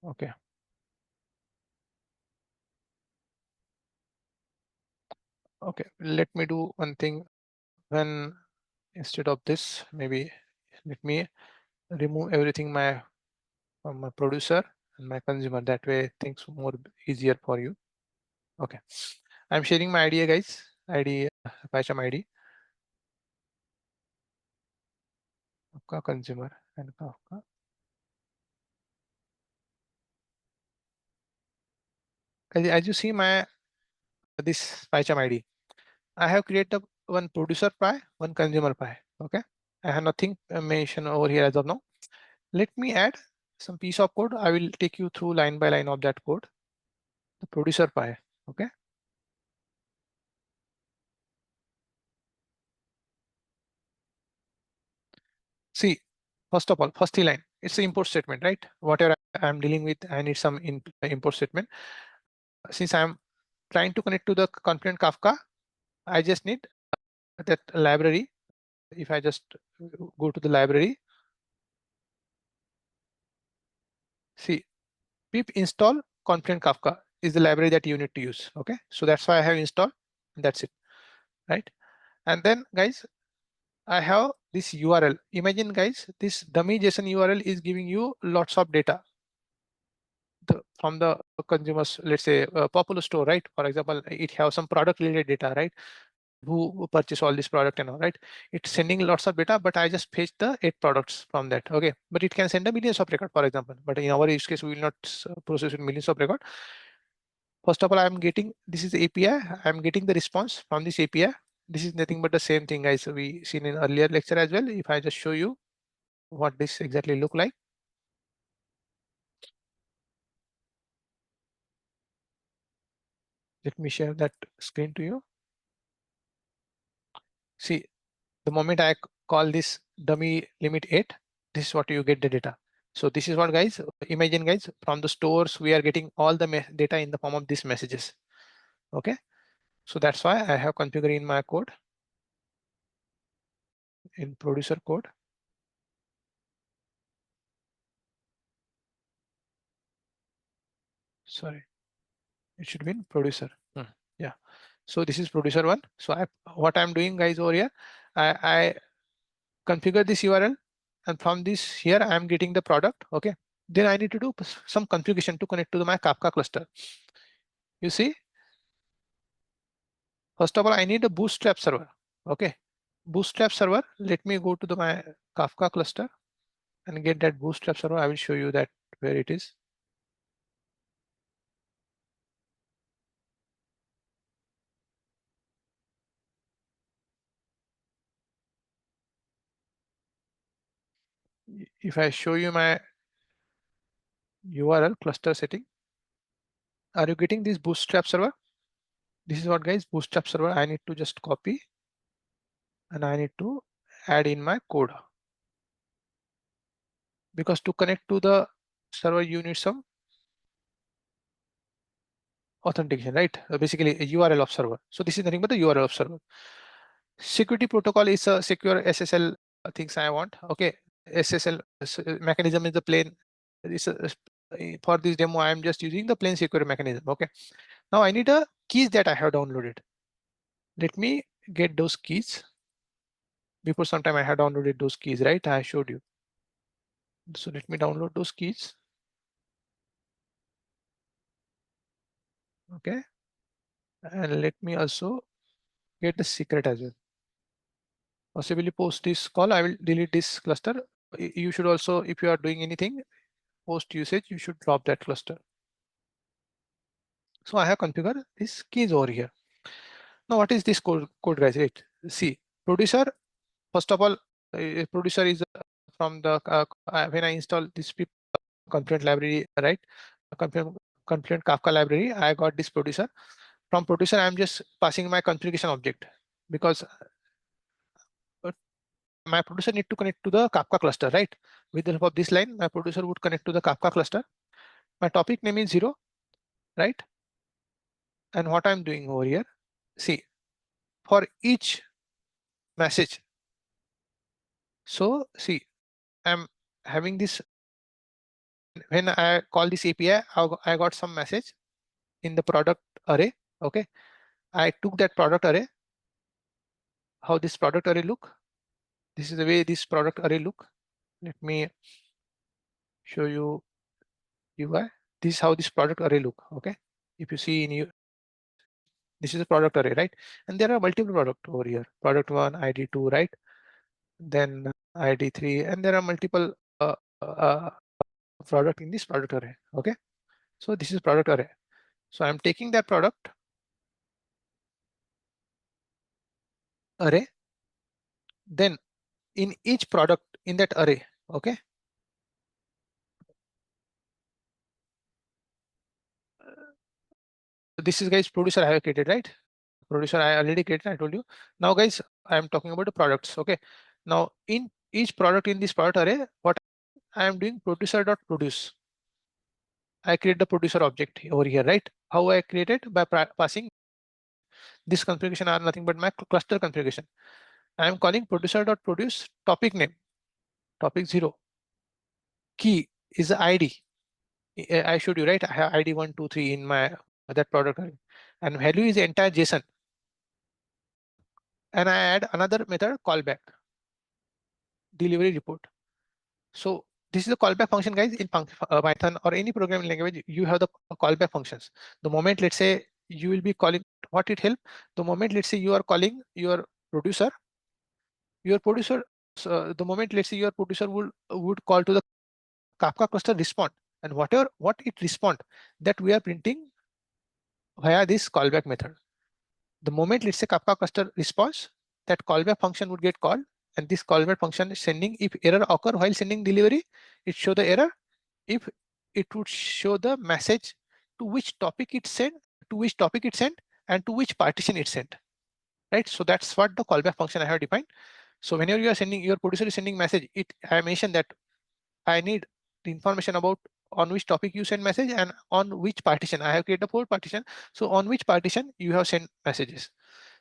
Okay. Okay, let me do one thing. When instead of this, maybe let me remove everything from my producer and my consumer. That way things more easier for you. Okay, I'm sharing my idea, guys. ID, Apache ID, Kafka consumer and Kafka. As you see my this PyCharm ID, I have created one producer pie, one consumer pie. Okay, I have nothing mentioned over here as of now. Let me add some piece of code. I will take you through line by line of that code. The producer pie. Okay. See, first of all, first line, it's the import statement, right? Whatever I'm dealing with, I need some import statement. Since I'm trying to connect to the Confluent Kafka, I just need that library. If I just go to the library, see, pip install Confluent Kafka is the library that you need to use. Okay, so that's why I have installed. That's it, right? And then, guys, I have this URL. Imagine, guys, this dummy JSON URL is giving you lots of data from the consumers, let's say popular store, right? For example, it has some product related data, right? Who purchase all this product and all, right? It's sending lots of data, but I just fetch the 8 products from that. Okay, but it can send a millions of record, for example. But in our use case, we will not process with millions of record. First of all, I'm getting, this is the API. I'm getting the response from this API. This is nothing but the same thing, guys, we seen in earlier lecture as well. If I just show you what this exactly look like. Let me share that screen to you. See, the moment I call this dummy limit 8, this is what you get the data. So this is what, guys, imagine, guys, from the stores, we are getting all the data in the form of these messages. Okay, so that's why I have configured in my code, in producer code. Sorry, it should be in producer. Yeah, so this is producer one. So what I'm doing, guys, over here, I configure this URL, and from this here I'm getting the product. Okay, Then I need to do some configuration to connect to my Kafka cluster. You see, first of all, I need a Bootstrap server. Okay, Bootstrap server. Let me go to my Kafka cluster and get that Bootstrap server. I will show you that where it is. If I show you my URL cluster setting, are you getting this Bootstrap server? This is what, guys, Bootstrap server. I need to just copy and I need to add in my code, because to connect to the server you need some authentication, right? Basically a URL of server. So this is nothing but the URL of server. Security protocol is a secure SSL things I want. Okay, SSL mechanism is the plain. For this demo, I am just using the plain secure mechanism. Okay, now I need a keys that I have downloaded. Let me get those keys. Before some time I had downloaded those keys, right? I showed you. So let me download those keys. Okay, and let me also get the secret as well. Possibly post this call, I will delete this cluster. You should also, if you are doing anything post usage, you should drop that cluster. So I have configured these keys over here. Now what is this code guys? Right, see, producer, first of all, producer is from the when I install this Confluent library, right? Confluent Kafka library, I got this producer. From producer, I'm just passing my configuration object, because my producer need to connect to the Kafka cluster, right? With the help of this line, my producer would connect to the Kafka cluster. My topic name is 0, right? And what I'm doing over here, see, for each message. So see, I'm having this, when I call this API, I got some message in the product array. Okay, I took that product array. How this product array look? This is the way this product array look. Let me show you UI. This is how this product array look. Okay, if you see in you, this is a product array, right? And there are multiple product over here. Product 1, ID 2, right? Then ID 3, and there are multiple product in this product array. Okay, so this is product array. So I'm taking that product array, then in each product in that array. Okay, this is, guys, producer I have created, right? Producer I already created, I told you. Now guys, I am talking about the products. Okay, now in each product in this product array, what I am doing, producer dot produce. I create the producer object over here, right? How I created? By passing this configuration are nothing but my cluster configuration. I am calling producer dot produce topic name, topic 0. Key is the ID. I showed you, right? I have ID 1, 2, 3 in my that product array, and value is the entire JSON. And I add another method, callback, delivery report. So this is the callback function, guys. In Python or any programming language, you have the callback functions. The moment, let's say, you will be calling, what it help, the moment, let's say, you are calling producer your producer the moment, let's say, your producer would call to the Kafka cluster respond, and whatever what it respond, that we are printing via this callback method. The moment, let's say, Kafka cluster response, that callback function would get called, and this callback function is sending, if error occur while sending delivery, it show the error. If it would show the message to which topic it sent, and to which partition it sent, right? So that's what the callback function I have defined. So whenever you are sending, your producer is sending message, I mentioned that I need the information about on which topic you send message and on which partition. I have created a 4 partition. So on which partition you have sent messages.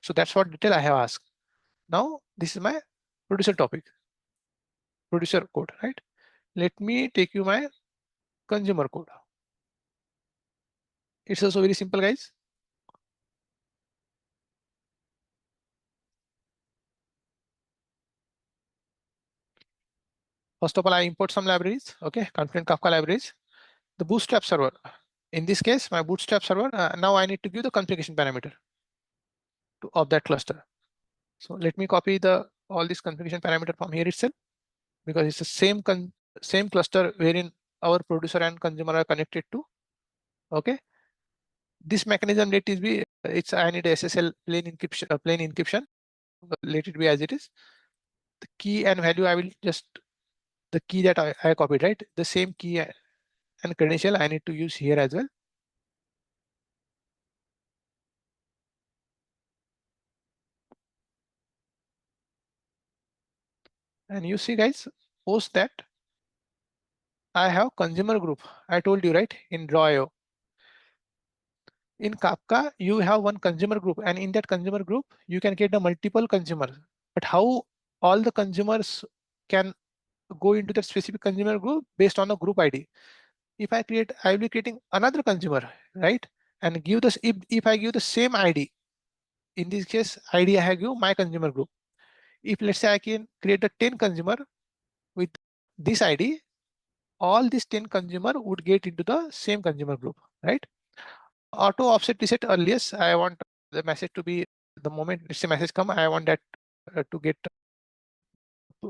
So that's what detail I have asked. Now this is my producer topic, producer code, right? Let me take you my consumer code. It's also very simple, guys. First of all, I import some libraries. Okay, Confluent Kafka libraries. The Bootstrap server. In this case, my Bootstrap server. Now I need to give the configuration parameter of that cluster. So let me copy the all this configuration parameter from here itself, because it's the same cluster wherein our producer and consumer are connected to. Okay, this mechanism, let it be, it's I need SSL plain encryption. Let it be as it is. The key and value, I will just the key that I copied, right? The same key and credential I need to use here as well. And you see, guys, post that I have consumer group. I told you, right, in draw.io. In Kafka, you have one consumer group, and in that consumer group, you can get the multiple consumers. But how all the consumers can go into that specific consumer group based on the group ID? If I create, I will be creating another consumer, right? And give this, if I give the same ID, in this case, ID I have give my consumer group. If let's say I can create a 10 consumer with this ID, all these 10 consumer would get into the same consumer group, right? Auto offset reset earliest, I want the message to be the moment it's a message come, I want that to get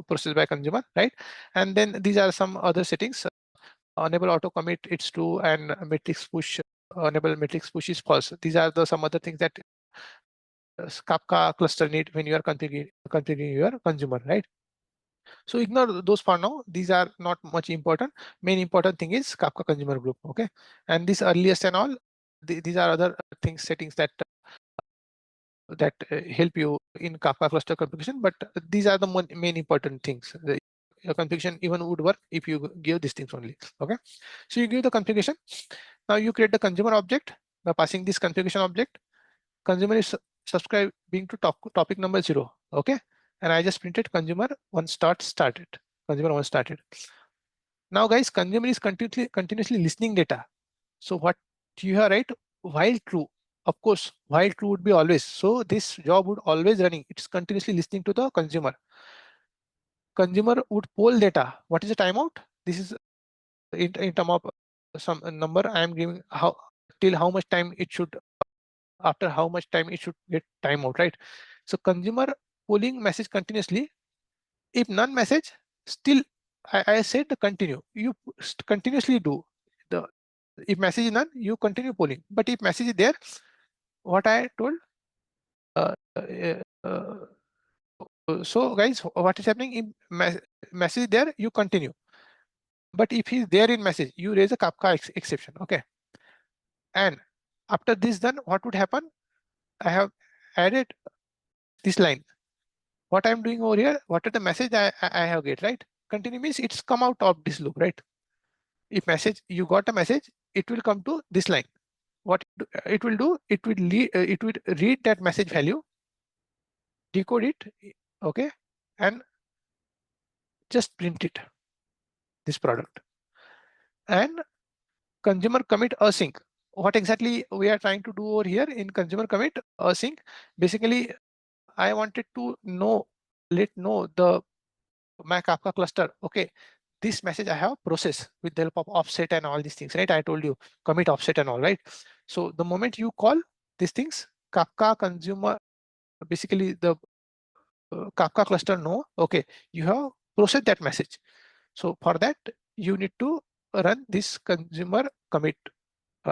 processed by consumer, right? And then these are some other settings. Enable auto commit, it's true, and matrix push, enable matrix push is false. These are the some other things that Kafka cluster need when you are configuring your consumer, right? So ignore those for now. These are not much important. Main important thing is Kafka consumer group. Okay, and this earliest and all, these are other things, settings that help you in Kafka cluster configuration. But these are the main important things. Your configuration even would work if you give these things only. Okay, so you give the configuration. Now you create the consumer object by passing this configuration object. Consumer is subscribing to topic number 0. Okay, and I just printed consumer one started. Consumer one started. Now, guys, consumer is continuously listening data. So what you have, right? While true, of course, while true would be always. So this job would always running. It's continuously listening to the consumer. Consumer would poll data. What is the timeout? This is in term of some number I am giving, how till how much time it should, after how much time it should get timeout, right? So consumer polling message continuously. If none message, still I said the continue. You continuously do the, if message is none, you continue polling. But if message is there, what I told. So guys, what is happening in message there, you continue. But if he's there in message, you raise a Kafka exception. Okay. And after this done, what would happen? I have added this line. What I'm doing over here, what are the message I have get, right? Continue means it's come out of this loop, right? If message, you got a message, it will come to this line. What it will do, it will read that message value, decode it, okay, and just print it, this product. And consumer commit async. What exactly we are trying to do over here in consumer commit async? Basically, I wanted to know, know the my Kafka cluster. Okay, this message I have processed with the help of offset and all these things, right? I told you commit offset and all, right? So the moment you call these things, Kafka consumer, basically the Kafka cluster know, okay, you have processed that message. So for that, you need to run this consumer commit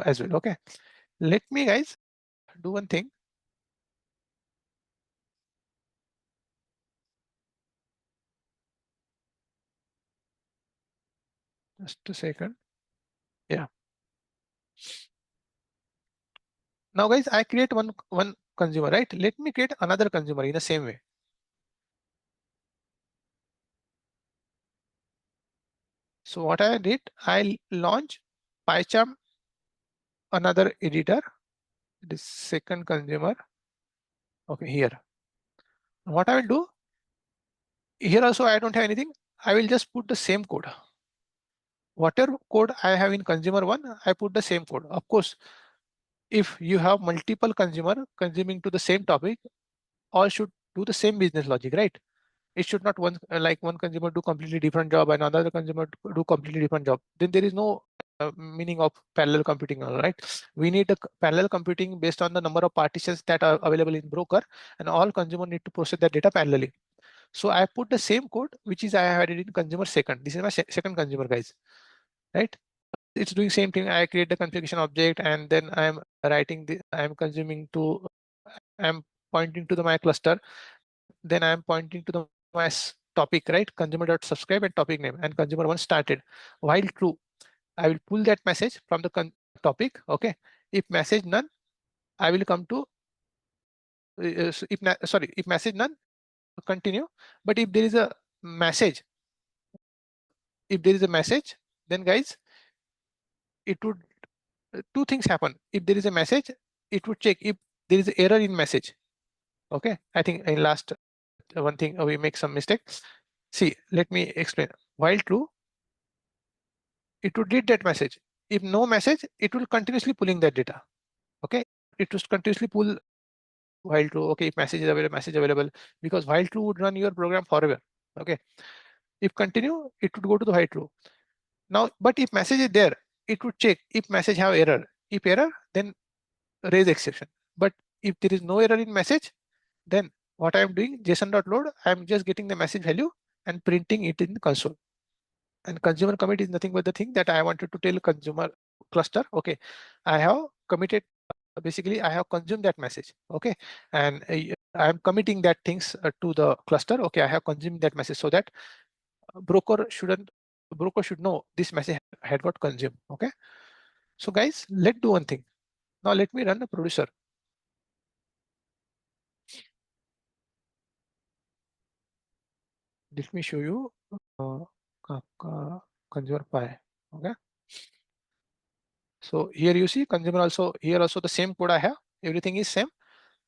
as well. Okay, let me guys do one thing. Just a second. Yeah. Now, guys, I create one consumer, right? Let me create another consumer in the same way. So what I did, I launch PyCharm, another editor, this second consumer. Okay, here. What I will do, here also I don't have anything. I will just put the same code. Whatever code I have in consumer one, I put the same code. Of course, if you have multiple consumer consuming to the same topic, all should do the same business logic, right? It should not like one consumer do completely different job and another consumer do completely different job. Then there is no meaning of parallel computing, all right? We need a parallel computing based on the number of partitions that are available in broker, and all consumer need to process that data parallelly. So I put the same code, which is I have added in consumer second. This is my second consumer, guys, right? It's doing same thing. I create the configuration object, and then I'm writing the, I'm consuming to, I'm pointing to the my cluster. Then I'm pointing to the my topic, right? Consumer.subscribe and topic name, and consumer one started. While true, I will pull that message from the topic. Okay. If message none, I will come to if message none, continue. But if there is a message, then guys, it would two things happen. If there is a message, it would check if there is error in message. Okay. I think in last one thing we make some mistakes. See, let me explain. While true, it would read that message. If no message, it will continuously pulling that data. Okay. It will continuously pull while true. Okay. If message available, because while true would run your program forever. Okay. If continue, it would go to the while true. Now, but if message is there, it would check if message have error. If error, then raise exception. But if there is no error in message, then what I am doing, JSON.load, I am just getting the message value and printing it in the console. And consumer commit is nothing but the thing that I wanted to tell consumer cluster. Okay, I have committed, basically I have consumed that message. Okay, and I am committing that things to the cluster. Okay, I have consumed that message, so that broker should know this message had got consumed. Okay, so guys, let's do one thing. Now let me run the producer. Let me show you consumer pie. Okay, so here you see consumer also, here also the same code I have, everything is same.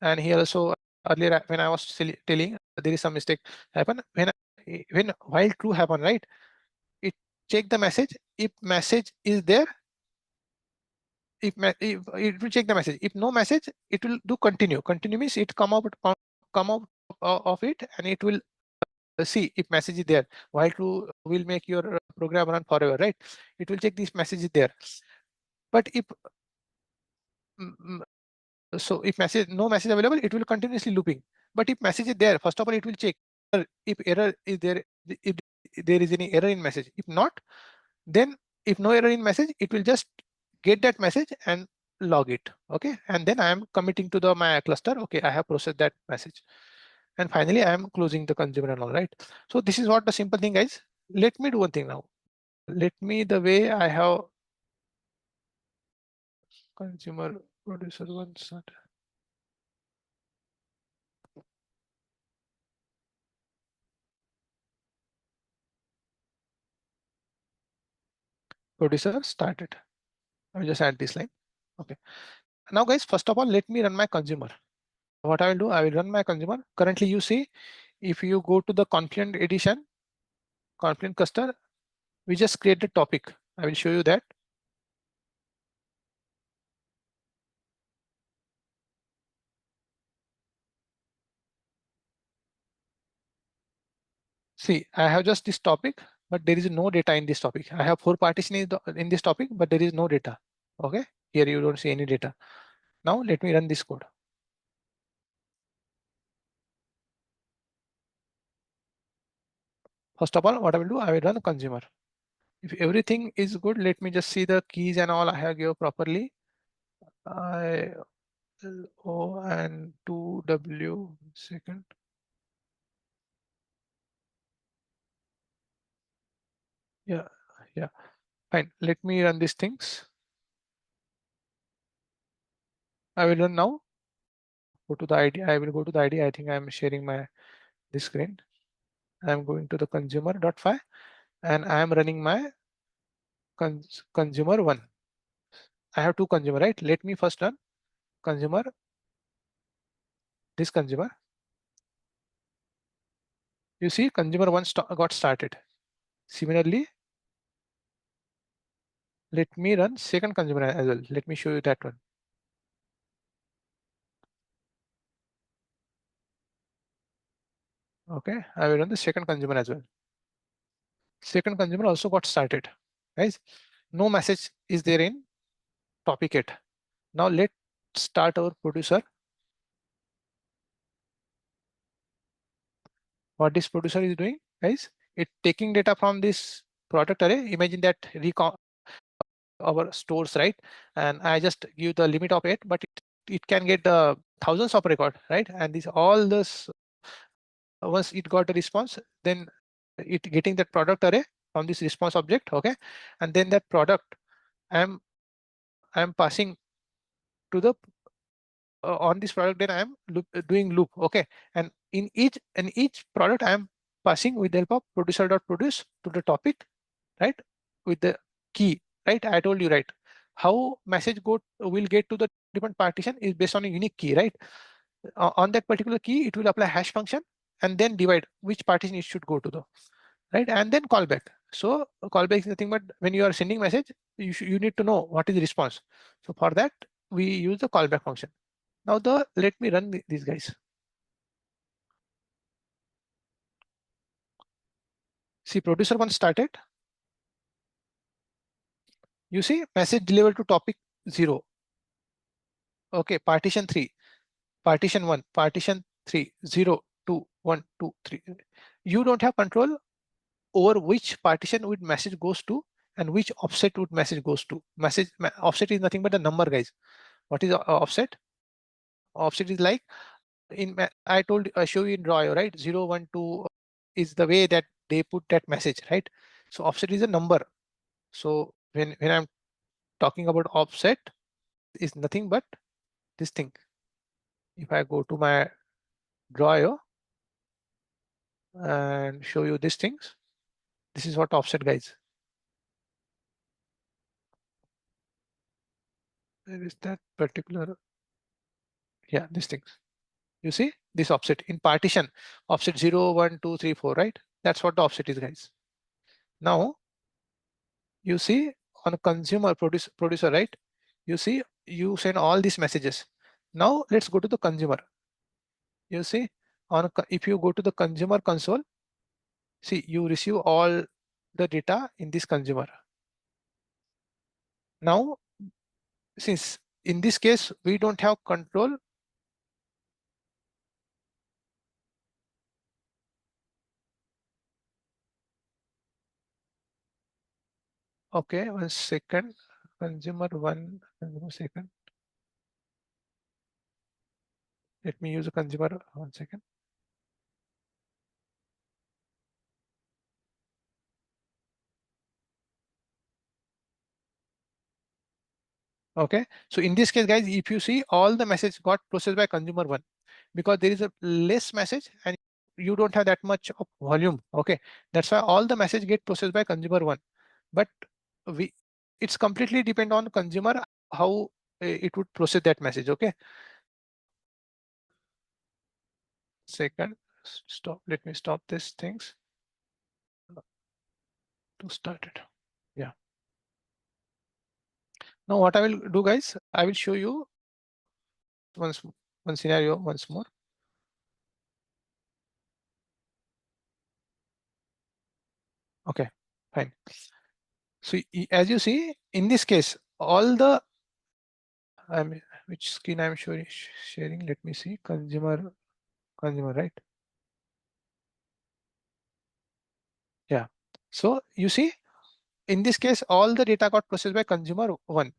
And here also earlier when I was telling there is some mistake happen when while true happen, right? It check the message. If message is there, if it will check the message. If no message, it will do continue. Continue means it come out of it, and it will see if message is there. While true will make your program run forever, right? It will check this message is there. But if mm, mm, so if message no message available, it will continuously looping. But if message is there, first of all it will check if error is there, if there is any error in message. If not, then if no error in message, it will just get that message and log it. Okay, and then I am committing to the my cluster. Okay, I have processed that message, and finally I am closing the consumer and all, right? So this is what the simple thing, guys. Let me do one thing now. Let me the way I have consumer producer one start. Producer started. I will just add this line. Okay. Now guys, first of all, let me run my consumer. What I will do, I will run my consumer. Currently you see, if you go to the Confluent edition, Confluent cluster, we just create the topic. I will show you that. See, I have just this topic, but there is no data in this topic. I have 4 partitions in this topic, but there is no data. Okay, here you don't see any data. Now let me run this code. First of all, what I will do, I will run consumer. If everything is good, let me just see the keys and all I have given properly. I L O and 2W second. Yeah, yeah, fine. Let me run these things. I will run now. Go to the ID. I will go to the ID. I think I'm sharing my this screen. I'm going to the consumer.py and I am running my consumer one. I have 2 consumer, right? Let me first run consumer, this consumer. You see consumer one got started. Similarly, let me run second consumer as well. Let me show you that one. Okay, I will run the second consumer as well. Second consumer also got started, guys. No message is there in topic yet. Now let's start our producer. What this producer is doing, guys, it taking data from this product array. Imagine that our stores, right? And I just give the limit of 8, but it can get the thousands of record, right? And this all this, once it got a response, then it getting that product array from this response object, okay? And then that product I'm passing to the on this product, then I'm doing loop, okay? And in each product I'm passing with the help of producer.produce to the topic, right? With the key, right? I told you, right? How message will get to the different partition is based on a unique key, right? On that particular key, it will apply hash function and then divide which partition it should go to the, right? And then callback. So callback is nothing but when you are sending message, you need to know what is the response. So for that, we use the callback function. Now let me run these guys. See, producer one started. You see message delivered to topic 0. Okay, partition 3, partition 1, partition 3, 0, 2, 1, 2, 3. You don't have control over which partition would message goes to and which offset would message goes to. Offset is nothing but the number, guys. What is offset? Offset is like I show you in draw, right? 0, 1, 2 is the way that they put that message, right? So offset is a number. So when I'm talking about offset, is nothing but this thing. If I go to my drawer and show you these things, this is what offset, guys. There is that particular, yeah, these things. You see this offset in partition, offset 0, 1, 2, 3, 4, right? That's what the offset is, guys. Now you see on a consumer producer, right? You see you send all these messages. Now let's go to the consumer. You see if you go to the consumer console, see you receive all the data in this consumer. Now since in this case we don't have control, okay, 1 second. Consumer one, consumer second. Let me use a consumer 1 second. Okay, so in this case, guys, if you see all the message got processed by consumer one, because there is a less message and you don't have that much of volume. Okay, that's why all the message get processed by consumer one. But it's completely depend on consumer how it would process that message. Okay, second, stop. Let me stop these things to start it. Yeah. Now what I will do, guys, I will show you one scenario once more. Okay, fine. So as you see, in this case, all the which screen I'm sharing, let me see, consumer, right? Yeah. So you see, in this case, all the data got processed by consumer one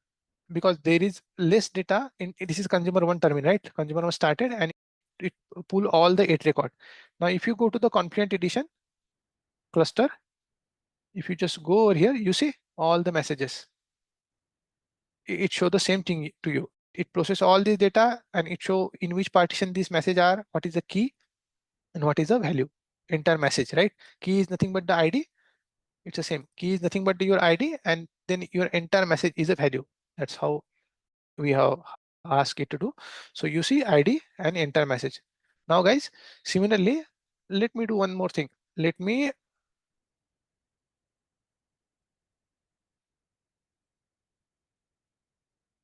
because there is less data in this is consumer one terminal, right? Consumer one started and it pull all the 8 record. Now, if you go to the Confluent Edition cluster, if you just go over here, you see all the messages. It show the same thing to you. It process all the data and it show in which partition these message are, what is the key and what is the value, entire message, right? Key is nothing but the ID. It's the same. Key is nothing but your ID and then your entire message is a value. That's how we have asked it to do. So you see ID and entire message. Now guys, similarly, let me do one more thing. Let me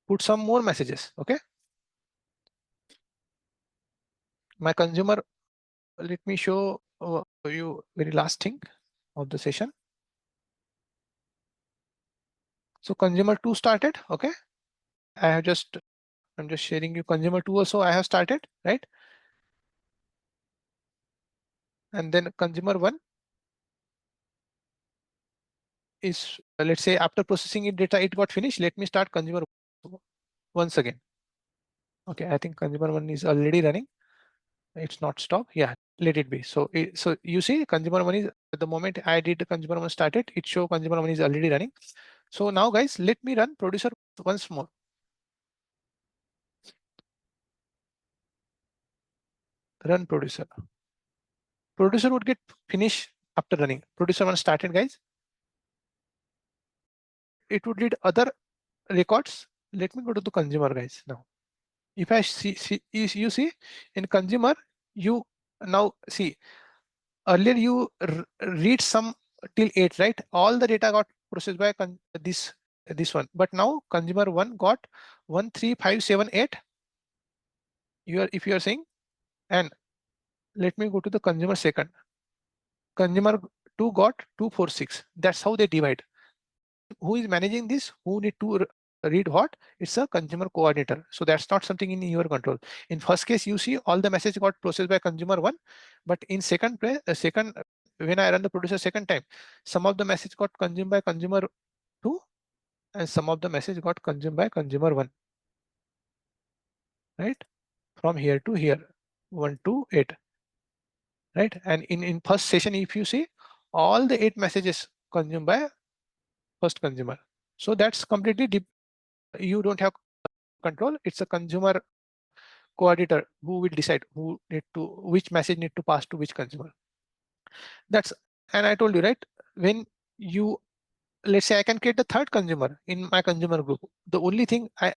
put some more messages. Okay. My consumer, let me show show you very last thing of the session. So consumer 2 started. Okay. I'm just sharing you consumer 2 also I have started, right? And then consumer 1 is, let's say after processing it data, it got finished. Let me start consumer once again. Okay, I think consumer 1 is already running. It's not stopped. Yeah, let it be. So, so you see consumer 1 is, at the moment I did the consumer 1 started, it show consumer 1 is already running. So now guys, let me run producer once more. Run producer. Producer would get finished after running. Producer 1 started, guys. It would read other records. Let me go to the consumer, guys. Now, if I see you see in consumer, you now see earlier you read some till 8, right? All the data got processed by this one, but now consumer 1 got 13578. If you are saying, and let me go to the consumer second. Consumer 2 got 246. That's how they divide. Who is managing this? Who need to read what? It's a consumer coordinator. So that's not something in your control. In first case, you see all the message got processed by consumer 1, but in when I run the producer second time, some of the message got consumed by consumer 2 and some of the message got consumed by consumer 1, right? From here to here, 1 to 8, right? And in first session, if you see all the 8 messages consumed by first consumer. So that's completely you don't have control. It's a consumer coordinator who will decide which message need to pass to which consumer. That's, and I told you, right? When you, let's say I can create the third consumer in my consumer group. The only thing I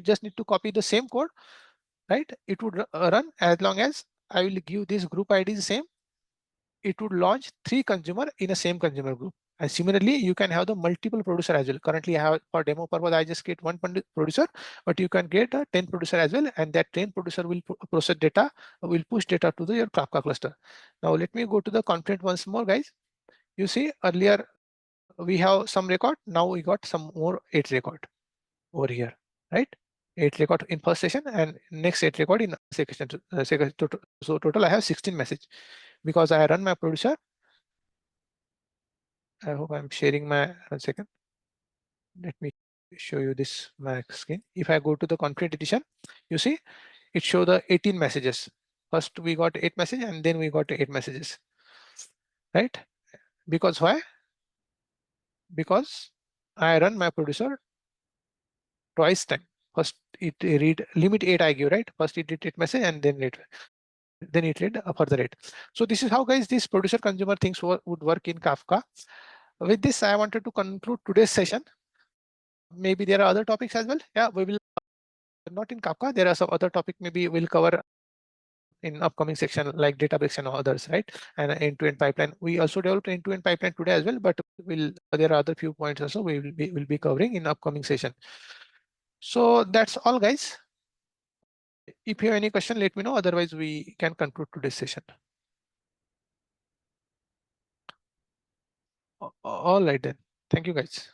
just need to copy the same code, right? It would run as long as I will give this group ID the same. It would launch 3 consumer in a same consumer group. And similarly, you can have the multiple producer as well. Currently, I have for demo purpose, I just create one producer, but you can get a 10 producer as well. And that 10 producer will process data, will push data to your Kafka cluster. Now, let me go to the content once more, guys. You see earlier we have some record. Now we got some more 8 record over here, right? 8 record in first session and next 8 record in second. So total I have 16 message because I run my producer. I hope I'm sharing my 1 second. Let me show you this my screen. If I go to the conflict edition, you see it show the 18 messages. First we got 8 messages and then we got 8 messages, right? Because why? Because I run my producer twice time. First it read limit 8 I give, right? First it did 8 message and then it read a further 8. So this is how, guys, this producer consumer things would work in Kafka. With this, I wanted to conclude today's session. Maybe there are other topics as well. Yeah, we will not in Kafka. There are some other topic maybe we'll cover in upcoming section like database and others, right? And end-to-end pipeline. We also developed end-to-end pipeline today as well, but there are other few points also will be covering in upcoming session. So that's all, guys. If you have any question, let me know. Otherwise, we can conclude today's session. All right then. Thank you, guys.